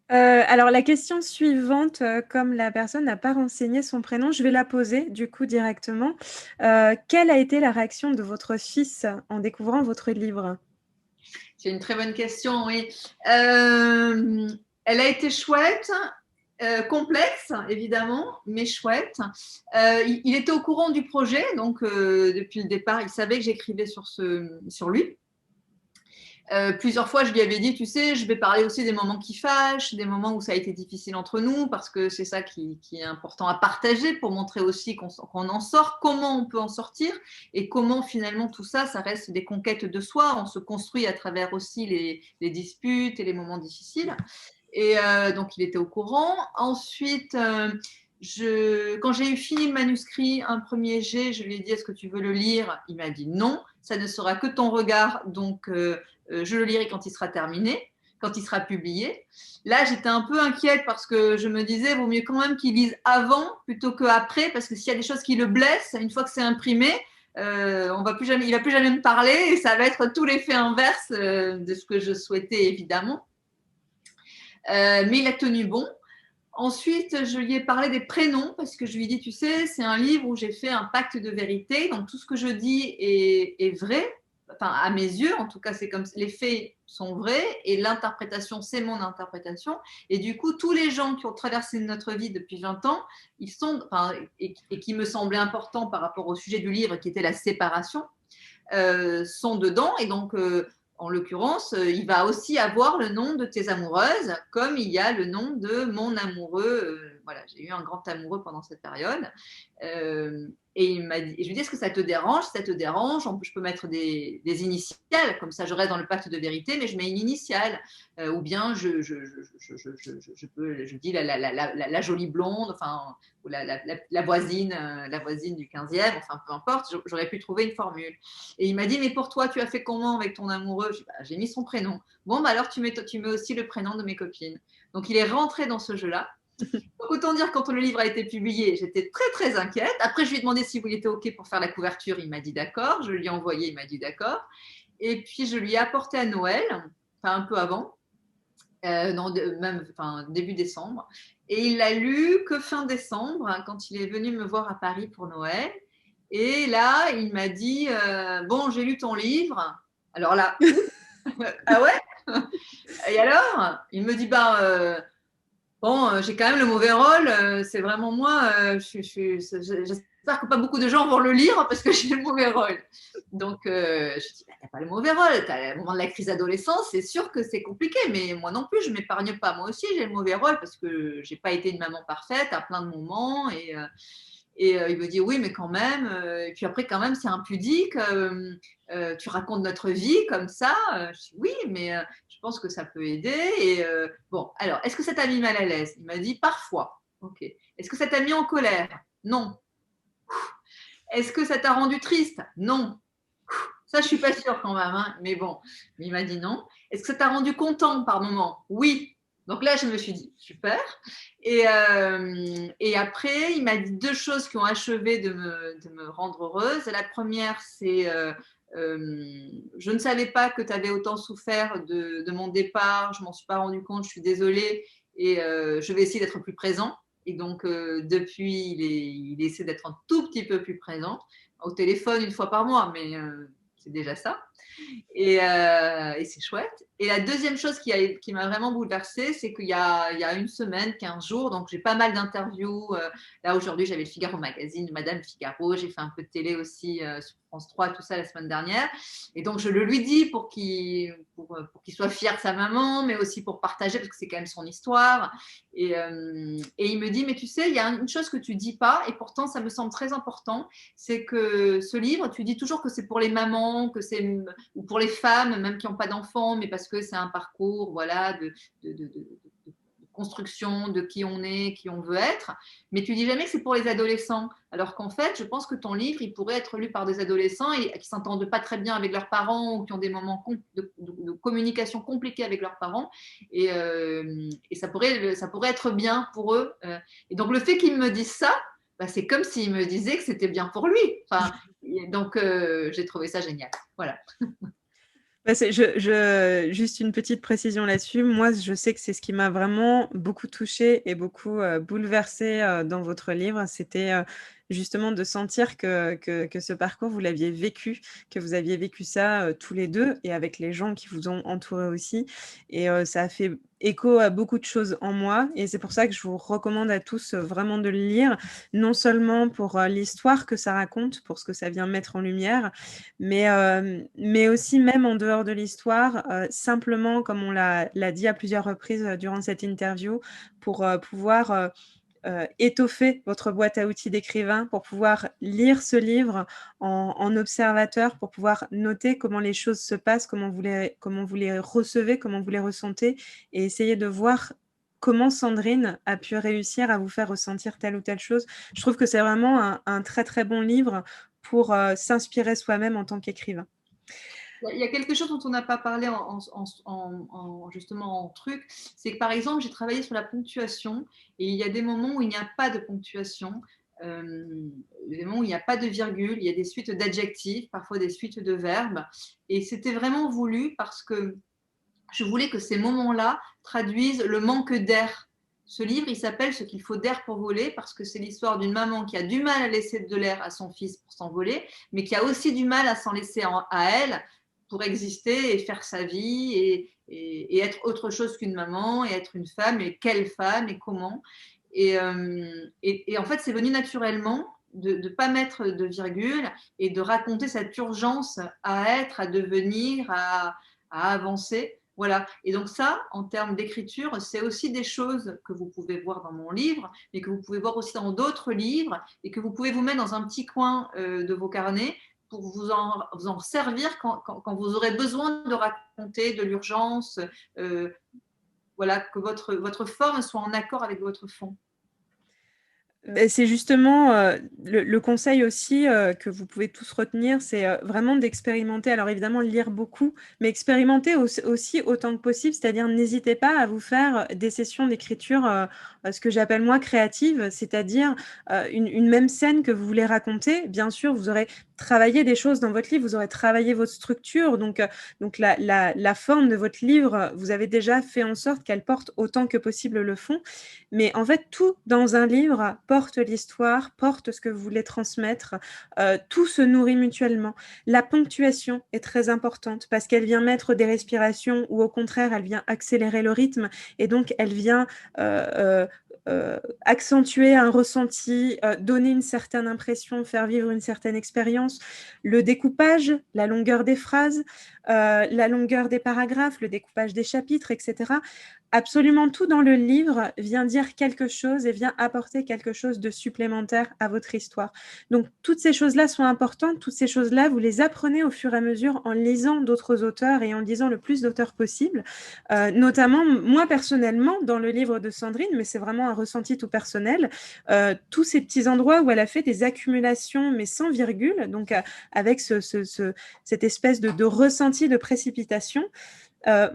Alors, la question suivante, comme la personne n'a pas renseigné son prénom, je vais la poser du coup directement. Quelle a été la réaction de votre fils en découvrant votre livre? C'est une très bonne question, oui. Elle a été chouette, complexe, évidemment, mais chouette. Il était au courant du projet, donc depuis le départ, il savait que j'écrivais sur lui. Plusieurs fois, je lui avais dit, tu sais, je vais parler aussi des moments qui fâchent, des moments où ça a été difficile entre nous, parce que c'est ça qui est important à partager pour montrer aussi qu'on en sort, comment on peut en sortir et comment finalement tout ça, ça reste des conquêtes de soi. On se construit à travers aussi les disputes et les moments difficiles. Et donc, il était au courant. Ensuite, quand j'ai eu fini le manuscrit, un premier jet, je lui ai dit, est-ce que tu veux le lire? Il m'a dit non, ça ne sera que ton regard, donc je le lirai quand il sera terminé, quand il sera publié. Là, j'étais un peu inquiète parce que je me disais, vaut mieux quand même qu'il lise avant plutôt qu'après, parce que s'il y a des choses qui le blessent, une fois que c'est imprimé, il va plus jamais me parler et ça va être tout l'effet inverse de ce que je souhaitais évidemment. Mais il a tenu bon. Ensuite, je lui ai parlé des prénoms parce que je lui ai dit, tu sais, c'est un livre où j'ai fait un pacte de vérité, donc tout ce que je dis est vrai, enfin à mes yeux, en tout cas, c'est comme les faits sont vrais et l'interprétation, c'est mon interprétation. Et du coup, tous les gens qui ont traversé notre vie depuis 20 ans, ils sont, enfin, et qui me semblaient importants par rapport au sujet du livre, qui était la séparation, sont dedans. Et donc, en l'occurrence, il va aussi avoir le nom de tes amoureuses, comme il y a le nom de mon amoureux. Voilà, j'ai eu un grand amoureux pendant cette période. Et il m'a dit, et je lui ai dit, est-ce que ça te dérange? Si ça te dérange, je peux mettre des initiales, comme ça je reste dans le pacte de vérité, mais je mets une initiale. Ou bien je dis la jolie blonde, enfin, ou la voisine du 15e, enfin peu importe, j'aurais pu trouver une formule. Et il m'a dit, mais pour toi, tu as fait comment avec ton amoureux? J'ai mis son prénom. Bon, bah alors tu mets aussi le prénom de mes copines. Donc il est rentré dans ce jeu-là. Donc, autant dire, quand le livre a été publié, j'étais très très inquiète. Après, je lui ai demandé s'il était OK pour faire la couverture. Il m'a dit d'accord. Je lui ai envoyé, il m'a dit d'accord. Et puis, je lui ai apporté à Noël, enfin un peu avant, début décembre. Et il l'a lu que fin décembre, quand il est venu me voir à Paris pour Noël. Et là, il m'a dit bon, j'ai lu ton livre. Alors là, ah ouais? Et alors? Il me dit bon, j'ai quand même le mauvais rôle, c'est vraiment moi. J'espère que pas beaucoup de gens vont le lire parce que j'ai le mauvais rôle. Donc, je dis, t'as pas le mauvais rôle, t'as le moment de la crise d'adolescence, c'est sûr que c'est compliqué, mais moi non plus, je m'épargne pas. Moi aussi, j'ai le mauvais rôle parce que j'ai pas été une maman parfaite à plein de moments. Et il me dit, oui, mais quand même. Et puis après, quand même, c'est impudique. Tu racontes notre vie comme ça. Je dis, oui, mais je pense que ça peut aider. Et bon, alors, est-ce que ça t'a mis mal à l'aise? Il m'a dit, parfois. Ok. Est-ce que ça t'a mis en colère? Non. Est-ce que ça t'a rendu triste? Non. Ça, je suis pas sûre quand même, hein, mais bon. Mais il m'a dit non. Est-ce que ça t'a rendu content par moment? Oui. Donc là, je me suis dit, super. Et après, il m'a dit 2 choses qui ont achevé de me rendre heureuse. La première, c'est je ne savais pas que tu avais autant souffert de mon départ. Je ne m'en suis pas rendu compte. Je suis désolée. Et je vais essayer d'être plus présent. Et donc, depuis, il essaie d'être un tout petit peu plus présent. Au téléphone 1 fois par mois, mais c'est déjà ça. Et c'est chouette. Et la deuxième chose qui m'a vraiment bouleversée, c'est qu'il y a 1 semaine, 15 jours, donc j'ai pas mal d'interviews. Là, aujourd'hui, j'avais le Figaro Magazine, Madame Figaro. J'ai fait un peu de télé aussi sur France 3, tout ça la semaine dernière. Et donc, je le lui dis pour qu'il soit fier de sa maman, mais aussi pour partager, parce que c'est quand même son histoire. Et il me dit, mais tu sais, il y a une chose que tu dis pas, et pourtant, ça me semble très important, c'est que ce livre, tu dis toujours que c'est pour les mamans, ou pour les femmes, même qui n'ont pas d'enfants, mais parce que c'est un parcours, voilà, de construction de qui on est, qui on veut être. Mais tu dis jamais que c'est pour les adolescents. Alors qu'en fait, je pense que ton livre, il pourrait être lu par des adolescents qui ne s'entendent pas très bien avec leurs parents ou qui ont des moments de communication compliqués avec leurs parents. Et ça pourrait être bien pour eux. Et donc, le fait qu'il me dise ça, c'est comme s'il me disait que c'était bien pour lui. Enfin, donc, j'ai trouvé ça génial. Voilà. Juste une petite précision là-dessus. Moi, je sais que c'est ce qui m'a vraiment beaucoup touchée et beaucoup bouleversée dans votre livre. C'était justement de sentir que ce parcours, vous l'aviez vécu, que vous aviez vécu ça tous les deux et avec les gens qui vous ont entouré aussi. Et ça a fait écho à beaucoup de choses en moi. Et c'est pour ça que je vous recommande à tous vraiment de le lire, non seulement pour l'histoire que ça raconte, pour ce que ça vient mettre en lumière, mais aussi même en dehors de l'histoire, simplement, comme on l'a dit à plusieurs reprises durant cette interview, pour pouvoir étoffer votre boîte à outils d'écrivain, pour pouvoir lire ce livre en observateur, pour pouvoir noter comment les choses se passent, comment vous les recevez, comment vous les ressentez, et essayer de voir comment Sandrine a pu réussir à vous faire ressentir telle ou telle chose. Je trouve que c'est vraiment un très très bon livre pour s'inspirer soi-même en tant qu'écrivain. Il y a quelque chose dont on n'a pas parlé justement en truc, c'est que par exemple, j'ai travaillé sur la ponctuation et il y a des moments où il n'y a pas de ponctuation. des moments où il n'y a pas de virgule, il y a des suites d'adjectifs, parfois des suites de verbes. Et c'était vraiment voulu parce que je voulais que ces moments-là traduisent le manque d'air. Ce livre, il s'appelle Ce qu'il faut d'air pour voler, parce que c'est l'histoire d'une maman qui a du mal à laisser de l'air à son fils pour s'envoler, mais qui a aussi du mal à s'en laisser à elle pour exister et faire sa vie et être autre chose qu'une maman, et être une femme, et quelle femme, et comment. Et en fait, c'est venu naturellement de ne pas mettre de virgule et de raconter cette urgence à être, à devenir, à avancer. Voilà. Et donc ça, en termes d'écriture, c'est aussi des choses que vous pouvez voir dans mon livre, mais que vous pouvez voir aussi dans d'autres livres et que vous pouvez vous mettre dans un petit coin de vos carnets pour vous en servir quand vous aurez besoin de raconter de l'urgence, voilà, que votre forme soit en accord avec votre fond. C'est justement le conseil aussi que vous pouvez tous retenir, c'est vraiment d'expérimenter. Alors évidemment, lire beaucoup, mais expérimenter aussi autant que possible, c'est-à-dire n'hésitez pas à vous faire des sessions d'écriture, ce que j'appelle moi créative, c'est-à-dire une même scène que vous voulez raconter. Bien sûr, vous aurez travaillé des choses dans votre livre, vous aurez travaillé votre structure, donc la forme de votre livre, vous avez déjà fait en sorte qu'elle porte autant que possible le fond. Mais en fait, tout dans un livre porte l'histoire, porte ce que vous voulez transmettre, tout se nourrit mutuellement. La ponctuation est très importante parce qu'elle vient mettre des respirations ou au contraire, elle vient accélérer le rythme et donc elle vient accentuer un ressenti, donner une certaine impression, faire vivre une certaine expérience. Le découpage, la longueur des phrases, la longueur des paragraphes, le découpage des chapitres, etc. Absolument tout dans le livre vient dire quelque chose et vient apporter quelque chose de supplémentaire à votre histoire. Donc, toutes ces choses-là sont importantes. Toutes ces choses-là, vous les apprenez au fur et à mesure en lisant d'autres auteurs et en lisant le plus d'auteurs possible. Notamment, moi, personnellement, dans le livre de Sandrine, mais c'est vraiment un ressenti tout personnel, tous ces petits endroits où elle a fait des accumulations, mais sans virgule, donc avec cette espèce de ressenti de précipitation,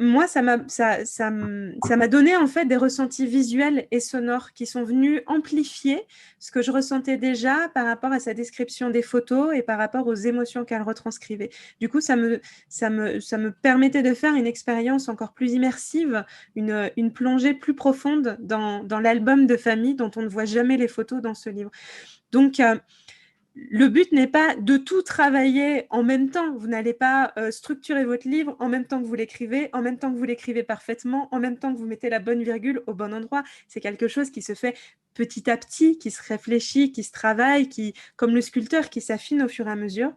moi, ça m'a donné en fait des ressentis visuels et sonores qui sont venus amplifier ce que je ressentais déjà par rapport à sa description des photos et par rapport aux émotions qu'elle retranscrivait. Du coup, ça me permettait de faire une expérience encore plus immersive, une plongée plus profonde dans l'album de famille dont on ne voit jamais les photos dans ce livre. Donc, le but n'est pas de tout travailler en même temps. Vous n'allez pas structurer votre livre en même temps que vous l'écrivez, en même temps que vous l'écrivez parfaitement, en même temps que vous mettez la bonne virgule au bon endroit. C'est quelque chose qui se fait petit à petit, qui se réfléchit, qui se travaille, comme le sculpteur qui s'affine au fur et à mesure.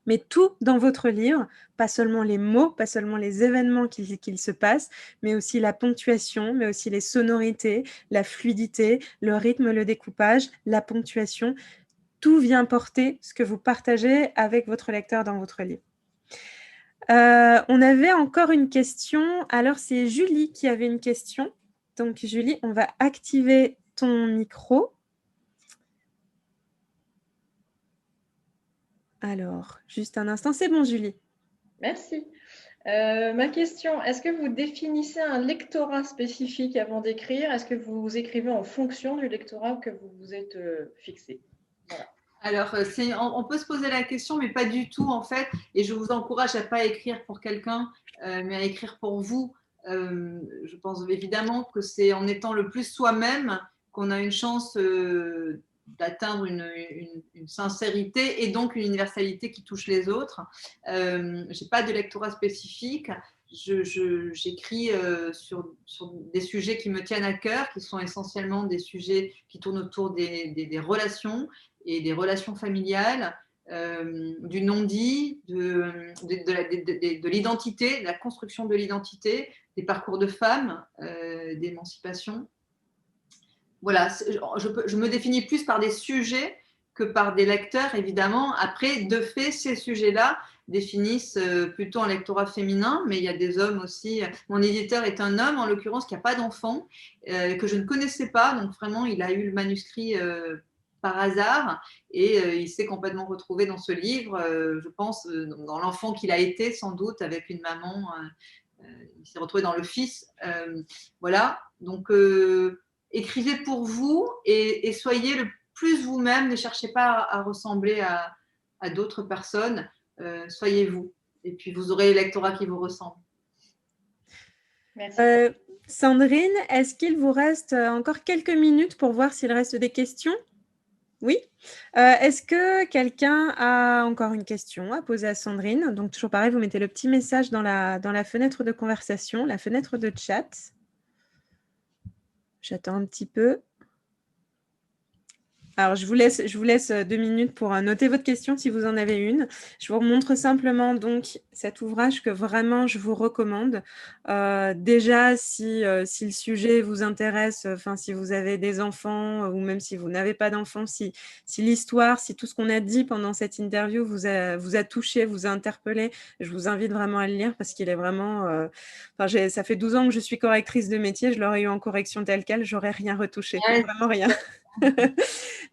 Mais tout dans votre livre, pas seulement les mots, pas seulement les événements qu'il se passe, mais aussi la ponctuation, mais aussi les sonorités, la fluidité, le rythme, le découpage, la ponctuation. Tout vient porter ce que vous partagez avec votre lecteur dans votre livre. On avait encore une question. Alors, c'est Julie qui avait une question. Donc, Julie, on va activer ton micro. Alors, juste un instant. C'est bon, Julie. Merci. Ma question, est-ce que vous définissez un lectorat spécifique avant d'écrire? Est-ce que vous écrivez en fonction du lectorat que vous vous êtes fixé? Voilà. Alors, on peut se poser la question, mais pas du tout en fait. Et je vous encourage à ne pas écrire pour quelqu'un, mais à écrire pour vous. Je pense évidemment que c'est en étant le plus soi-même qu'on a une chance d'atteindre une sincérité et donc une universalité qui touche les autres. Je n'ai pas de lectorat spécifique. J'écris sur des sujets qui me tiennent à cœur, qui sont essentiellement des sujets qui tournent autour des relations et des relations familiales, du non-dit, de l'identité, de la construction de l'identité, des parcours de femmes, d'émancipation. Voilà, je me définis plus par des sujets que par des lecteurs, évidemment. Après, de fait, ces sujets-là définissent plutôt un lectorat féminin, mais il y a des hommes aussi. Mon éditeur est un homme, en l'occurrence, qui n'a pas d'enfant, que je ne connaissais pas. Donc, vraiment, il a eu le manuscrit par hasard et il s'est complètement retrouvé dans ce livre, je pense, dans l'enfant qu'il a été, sans doute, avec une maman. Il s'est retrouvé dans le fils. Voilà, donc écrivez pour vous et soyez le plus vous-même, ne cherchez pas à ressembler à d'autres personnes, soyez vous. Et puis, vous aurez les lectorats qui vous ressemblent. Merci. Sandrine, est-ce qu'il vous reste encore quelques minutes pour voir s'il reste des questions? Oui. Est-ce que quelqu'un a encore une question à poser à Sandrine? Donc, toujours pareil, vous mettez le petit message dans la fenêtre de conversation, la fenêtre de chat. J'attends un petit peu. Alors, je vous laisse 2 minutes pour noter votre question si vous en avez une. Je vous montre simplement donc cet ouvrage que vraiment je vous recommande. Déjà, si le sujet vous intéresse, si vous avez des enfants ou même si vous n'avez pas d'enfants, si l'histoire, si tout ce qu'on a dit pendant cette interview vous a touché, vous a interpellé, je vous invite vraiment à le lire parce qu'il est vraiment… ça fait 12 ans que je suis correctrice de métier, je l'aurais eu en correction telle quelle, j'aurais rien retouché, vraiment rien.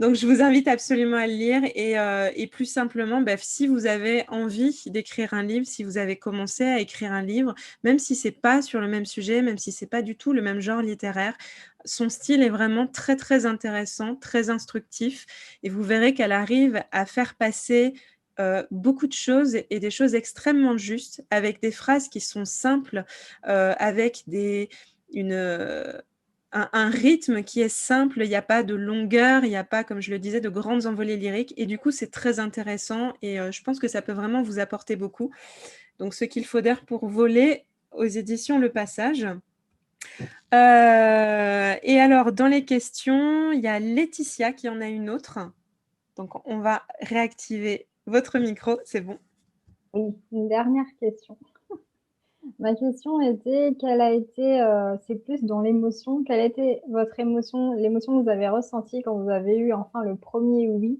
Donc, je vous invite absolument à le lire et plus simplement, si vous avez envie d'écrire un livre, si vous avez commencé à écrire un livre, même si ce n'est pas sur le même sujet, même si ce n'est pas du tout le même genre littéraire, son style est vraiment très, très intéressant, très instructif et vous verrez qu'elle arrive à faire passer beaucoup de choses et des choses extrêmement justes avec des phrases qui sont simples, avec un rythme qui est simple, il n'y a pas de longueur, il n'y a pas, comme je le disais, de grandes envolées lyriques. Et du coup, c'est très intéressant et je pense que ça peut vraiment vous apporter beaucoup. Donc, ce qu'il faut dire pour voler aux éditions Le Passage. Et alors, dans les questions, il y a Laetitia qui en a une autre. Donc, on va réactiver votre micro, c'est bon. Oui, une dernière question. Ma question était, c'est plus dans l'émotion, quelle a été votre émotion, l'émotion que vous avez ressentie quand vous avez eu enfin le premier oui,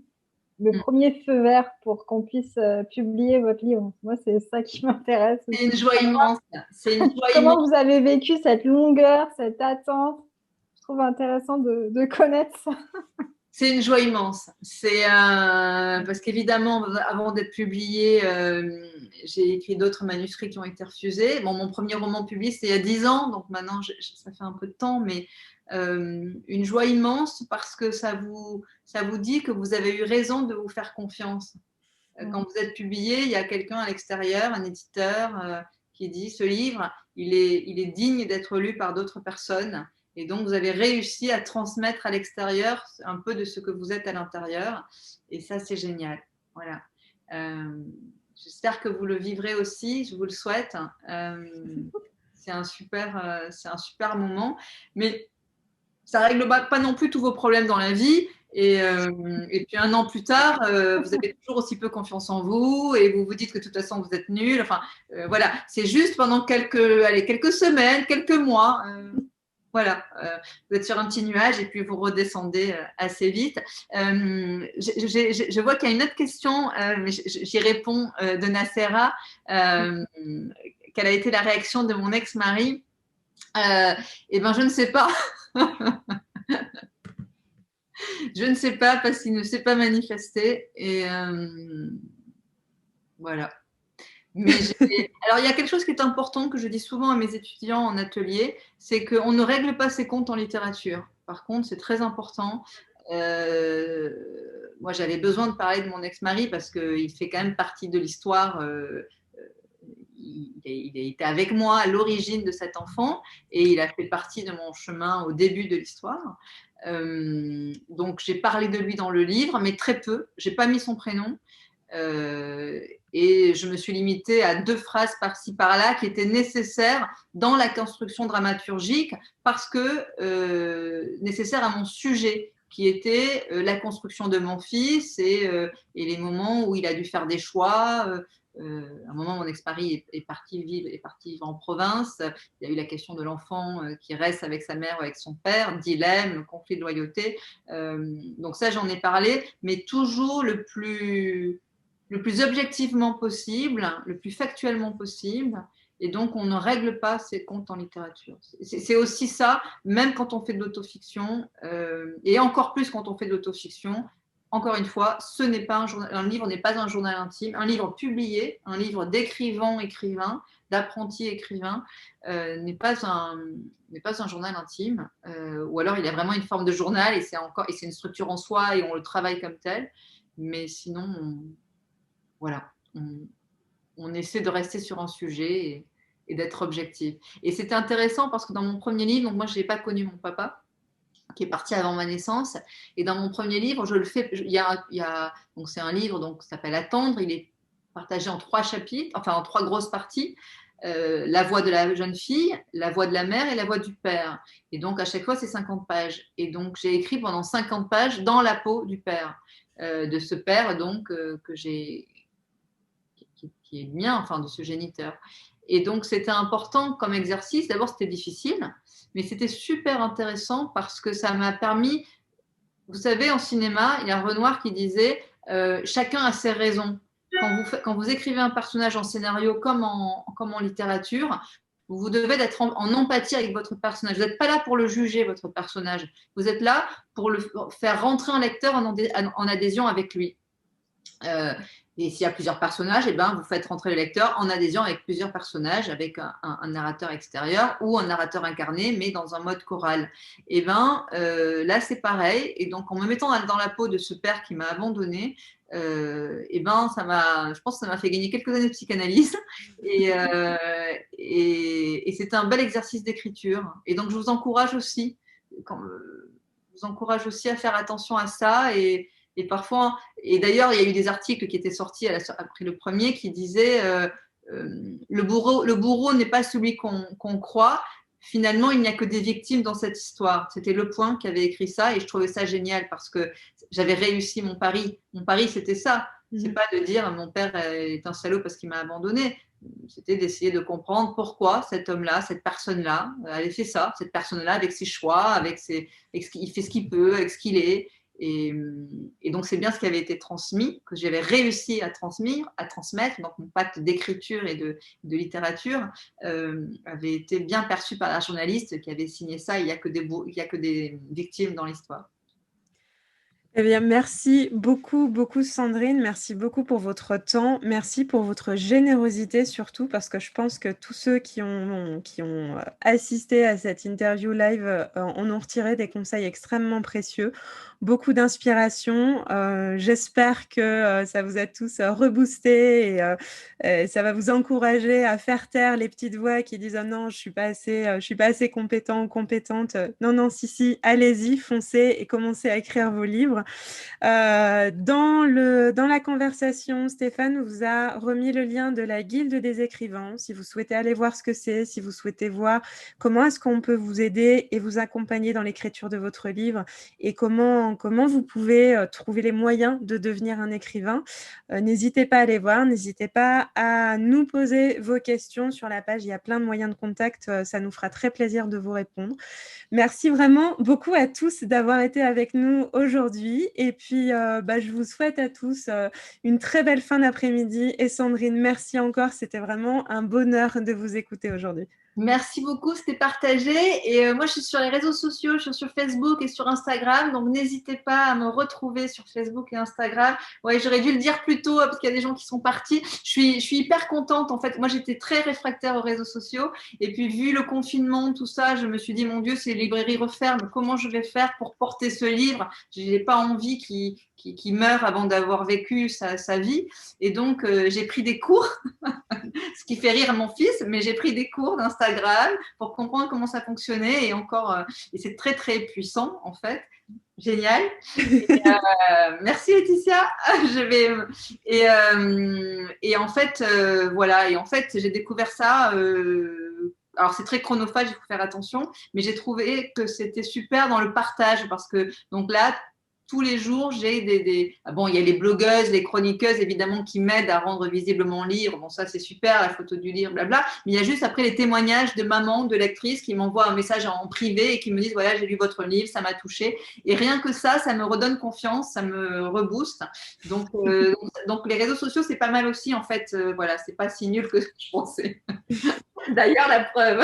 le premier feu vert pour qu'on puisse publier votre livre? Moi, c'est ça qui m'intéresse. C'est une joie immense. Comment vous avez vécu cette longueur, cette attente? Je trouve intéressant de connaître ça. C'est une joie immense. C'est parce qu'évidemment, avant d'être publié, j'ai écrit d'autres manuscrits qui ont été refusés. Bon, mon premier roman publié, c'était il y a 10 ans, donc maintenant, ça fait un peu de temps, mais une joie immense parce que ça vous dit que vous avez eu raison de vous faire confiance. Quand vous êtes publié, il y a quelqu'un à l'extérieur, un éditeur, qui dit ce livre, il est digne d'être lu par d'autres personnes. Et donc, vous avez réussi à transmettre à l'extérieur un peu de ce que vous êtes à l'intérieur. Et ça, c'est génial. Voilà. J'espère que vous le vivrez aussi. Je vous le souhaite. C'est un super moment. Mais ça ne règle pas non plus tous vos problèmes dans la vie. Et puis 1 an plus tard, vous avez toujours aussi peu confiance en vous et vous vous dites que de toute façon vous êtes nul. Enfin, voilà, c'est juste pendant quelques semaines, quelques mois. Voilà, vous êtes sur un petit nuage et puis vous redescendez assez vite. Je vois qu'il y a une autre question, mais j'y réponds de Nacera. Quelle a été la réaction de mon ex-mari? Eh bien, je ne sais pas. Je ne sais pas parce qu'il ne s'est pas manifesté. Et voilà. Mais alors, il y a quelque chose qui est important que je dis souvent à mes étudiants en atelier, c'est qu'on ne règle pas ses comptes en littérature. Par contre, c'est très important. Moi, j'avais besoin de parler de mon ex-mari parce qu'il fait quand même partie de l'histoire. Il était avec moi à l'origine de cet enfant et il a fait partie de mon chemin au début de l'histoire. Donc, j'ai parlé de lui dans le livre, mais très peu. Je n'ai pas mis son prénom. Et je me suis limitée à 2 phrases par-ci par-là qui étaient nécessaires dans la construction dramaturgique parce que nécessaires à mon sujet qui était la construction de mon fils et les moments où il a dû faire des choix. À un moment, mon ex-mari est parti vivre en province. Il y a eu la question de l'enfant qui reste avec sa mère ou avec son père, dilemme, conflit de loyauté. Donc ça, j'en ai parlé, mais toujours le plus objectivement possible, le plus factuellement possible. Et donc, on ne règle pas ses comptes en littérature. C'est aussi ça, même quand on fait de l'autofiction, et encore plus quand on fait de l'autofiction, encore une fois, ce n'est pas un livre n'est pas un journal intime. Un livre publié, un livre d'écrivain, d'apprenti écrivain, n'est pas un journal intime. Ou alors, il a vraiment une forme de journal et c'est une structure en soi et on le travaille comme tel. Mais sinon, voilà, on essaie de rester sur un sujet et d'être objectif. Et c'était intéressant parce que dans mon premier livre, donc moi, je n'ai pas connu mon papa, qui est parti avant ma naissance. Et dans mon premier livre, je le fais. Donc c'est un livre donc qui s'appelle Attendre. Il est partagé en 3 chapitres, enfin en 3 grosses parties. La voix de la jeune fille, la voix de la mère et la voix du père. Et donc à chaque fois, c'est 50 pages. Et donc j'ai écrit pendant 50 pages dans la peau du père, de ce père donc que j'ai, qui est le mien, enfin de ce géniteur. Et donc c'était important comme exercice. D'abord, c'était difficile. Mais c'était super intéressant parce que ça m'a permis, vous savez, en cinéma, il y a Renoir qui disait chacun a ses raisons. Quand vous écrivez un personnage en scénario comme en littérature, vous devez être en empathie avec votre personnage. Vous n'êtes pas là pour le juger, votre personnage. Vous êtes là pour le faire rentrer un lecteur en adhésion avec lui. Et s'il y a plusieurs personnages, eh ben, vous faites rentrer le lecteur en adhésion avec plusieurs personnages, avec un narrateur extérieur ou un narrateur incarné, mais dans un mode choral. Et ben, là, c'est pareil. Et donc, en me mettant dans la peau de ce père qui m'a abandonné, et ben, je pense que ça m'a fait gagner quelques années de psychanalyse. Et c'était un bel exercice d'écriture. Et donc, je vous encourage aussi, à faire attention à ça. Et parfois, et d'ailleurs, il y a eu des articles qui étaient sortis après le premier qui disaient le bourreau n'est pas celui qu'on croit. Finalement, il n'y a que des victimes dans cette histoire. C'était Le Point qui avait écrit ça et je trouvais ça génial parce que j'avais réussi mon pari. Mon pari, c'était ça. C'est pas de dire mon père est un salaud parce qu'il m'a abandonné. C'était d'essayer de comprendre pourquoi cet homme-là, cette personne-là, avait fait ça. Cette personne-là, avec ses choix, il fait ce qu'il peut, avec ce qu'il est. Et donc, c'est bien ce qui avait été transmis, que j'avais réussi à transmettre. Donc, mon pacte d'écriture et de littérature avait été bien perçu par la journaliste qui avait signé ça. Il n'y a que des victimes dans l'histoire. Eh bien, merci beaucoup, beaucoup Sandrine. Merci beaucoup pour votre temps. Merci pour votre générosité surtout parce que je pense que tous ceux qui ont assisté à cette interview live en ont retiré des conseils extrêmement précieux. Beaucoup d'inspiration. J'espère que ça vous a tous reboosté et ça va vous encourager à faire taire les petites voix qui disent « Oh non, je suis pas assez compétent ou compétente. » Non, si, allez-y, foncez et commencez à écrire vos livres. Dans la conversation, Stéphane vous a remis le lien de la Guilde des écrivains. Si vous souhaitez aller voir ce que c'est, si vous souhaitez voir comment est-ce qu'on peut vous aider et vous accompagner dans l'écriture de votre livre et comment vous pouvez trouver les moyens de devenir un écrivain, n'hésitez pas à aller voir, n'hésitez pas à nous poser vos questions sur la page. Il y a plein de moyens de contact, ça nous fera très plaisir de vous répondre. Merci vraiment beaucoup à tous d'avoir été avec nous aujourd'hui. Et puis, je vous souhaite à tous une très belle fin d'après-midi. Et Sandrine, merci encore. C'était vraiment un bonheur de vous écouter aujourd'hui. Merci beaucoup, c'était partagé. Et moi, je suis sur les réseaux sociaux, je suis sur Facebook et sur Instagram. Donc, n'hésitez pas à me retrouver sur Facebook et Instagram. Ouais, j'aurais dû le dire plus tôt parce qu'il y a des gens qui sont partis. Je suis hyper contente. En fait, moi, j'étais très réfractaire aux réseaux sociaux. Et puis, vu le confinement, tout ça, je me suis dit, mon Dieu, ces librairies referment. Comment je vais faire pour porter ce livre? Je n'ai pas envie qu'il meure avant d'avoir vécu sa vie. Et donc, j'ai pris des cours, ce qui fait rire mon fils, mais j'ai pris des cours d'Instagram pour comprendre comment ça fonctionnait et c'est très très puissant en fait, génial. Merci Laetitia. Et en fait voilà, et en fait j'ai découvert ça. Alors c'est très chronophage, il faut faire attention, mais j'ai trouvé que c'était super dans le partage parce que donc là tous les jours, j'ai bon, il y a les blogueuses, les chroniqueuses, évidemment, qui m'aident à rendre visible mon livre. Bon, ça, c'est super, la photo du livre, blabla. Mais il y a juste après les témoignages de mamans, de lectrices qui m'envoient un message en privé et qui me disent, voilà, j'ai lu votre livre, ça m'a touchée. Et rien que ça me redonne confiance, ça me rebooste. Donc les réseaux sociaux, c'est pas mal aussi, en fait. Voilà, c'est pas si nul que je pensais. D'ailleurs, la preuve.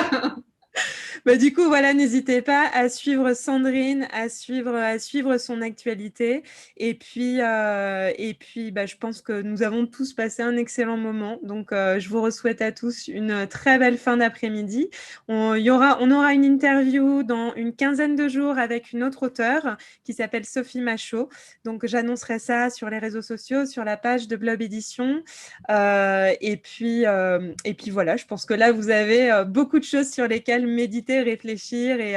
Bah, du coup, voilà, n'hésitez pas à suivre Sandrine, à suivre son actualité. Et puis, bah, je pense que nous avons tous passé un excellent moment. Donc, je vous souhaite à tous une très belle fin d'après-midi. On aura une interview dans une quinzaine de jours avec une autre auteure qui s'appelle Sophie Machaut. Donc, j'annoncerai ça sur les réseaux sociaux, sur la page de Blob Édition. Et puis voilà, je pense que là, vous avez beaucoup de choses sur lesquelles méditer, réfléchir. Et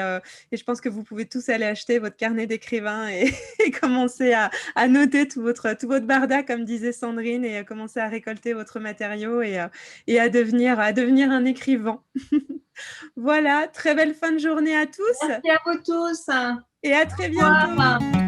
je pense que vous pouvez tous aller acheter votre carnet d'écrivain et commencer à noter tout votre barda, comme disait Sandrine, et commencer à récolter votre matériau et à devenir un écrivain. Voilà, très belle fin de journée à tous. Merci à vous tous. Et à très Au bientôt. revoir.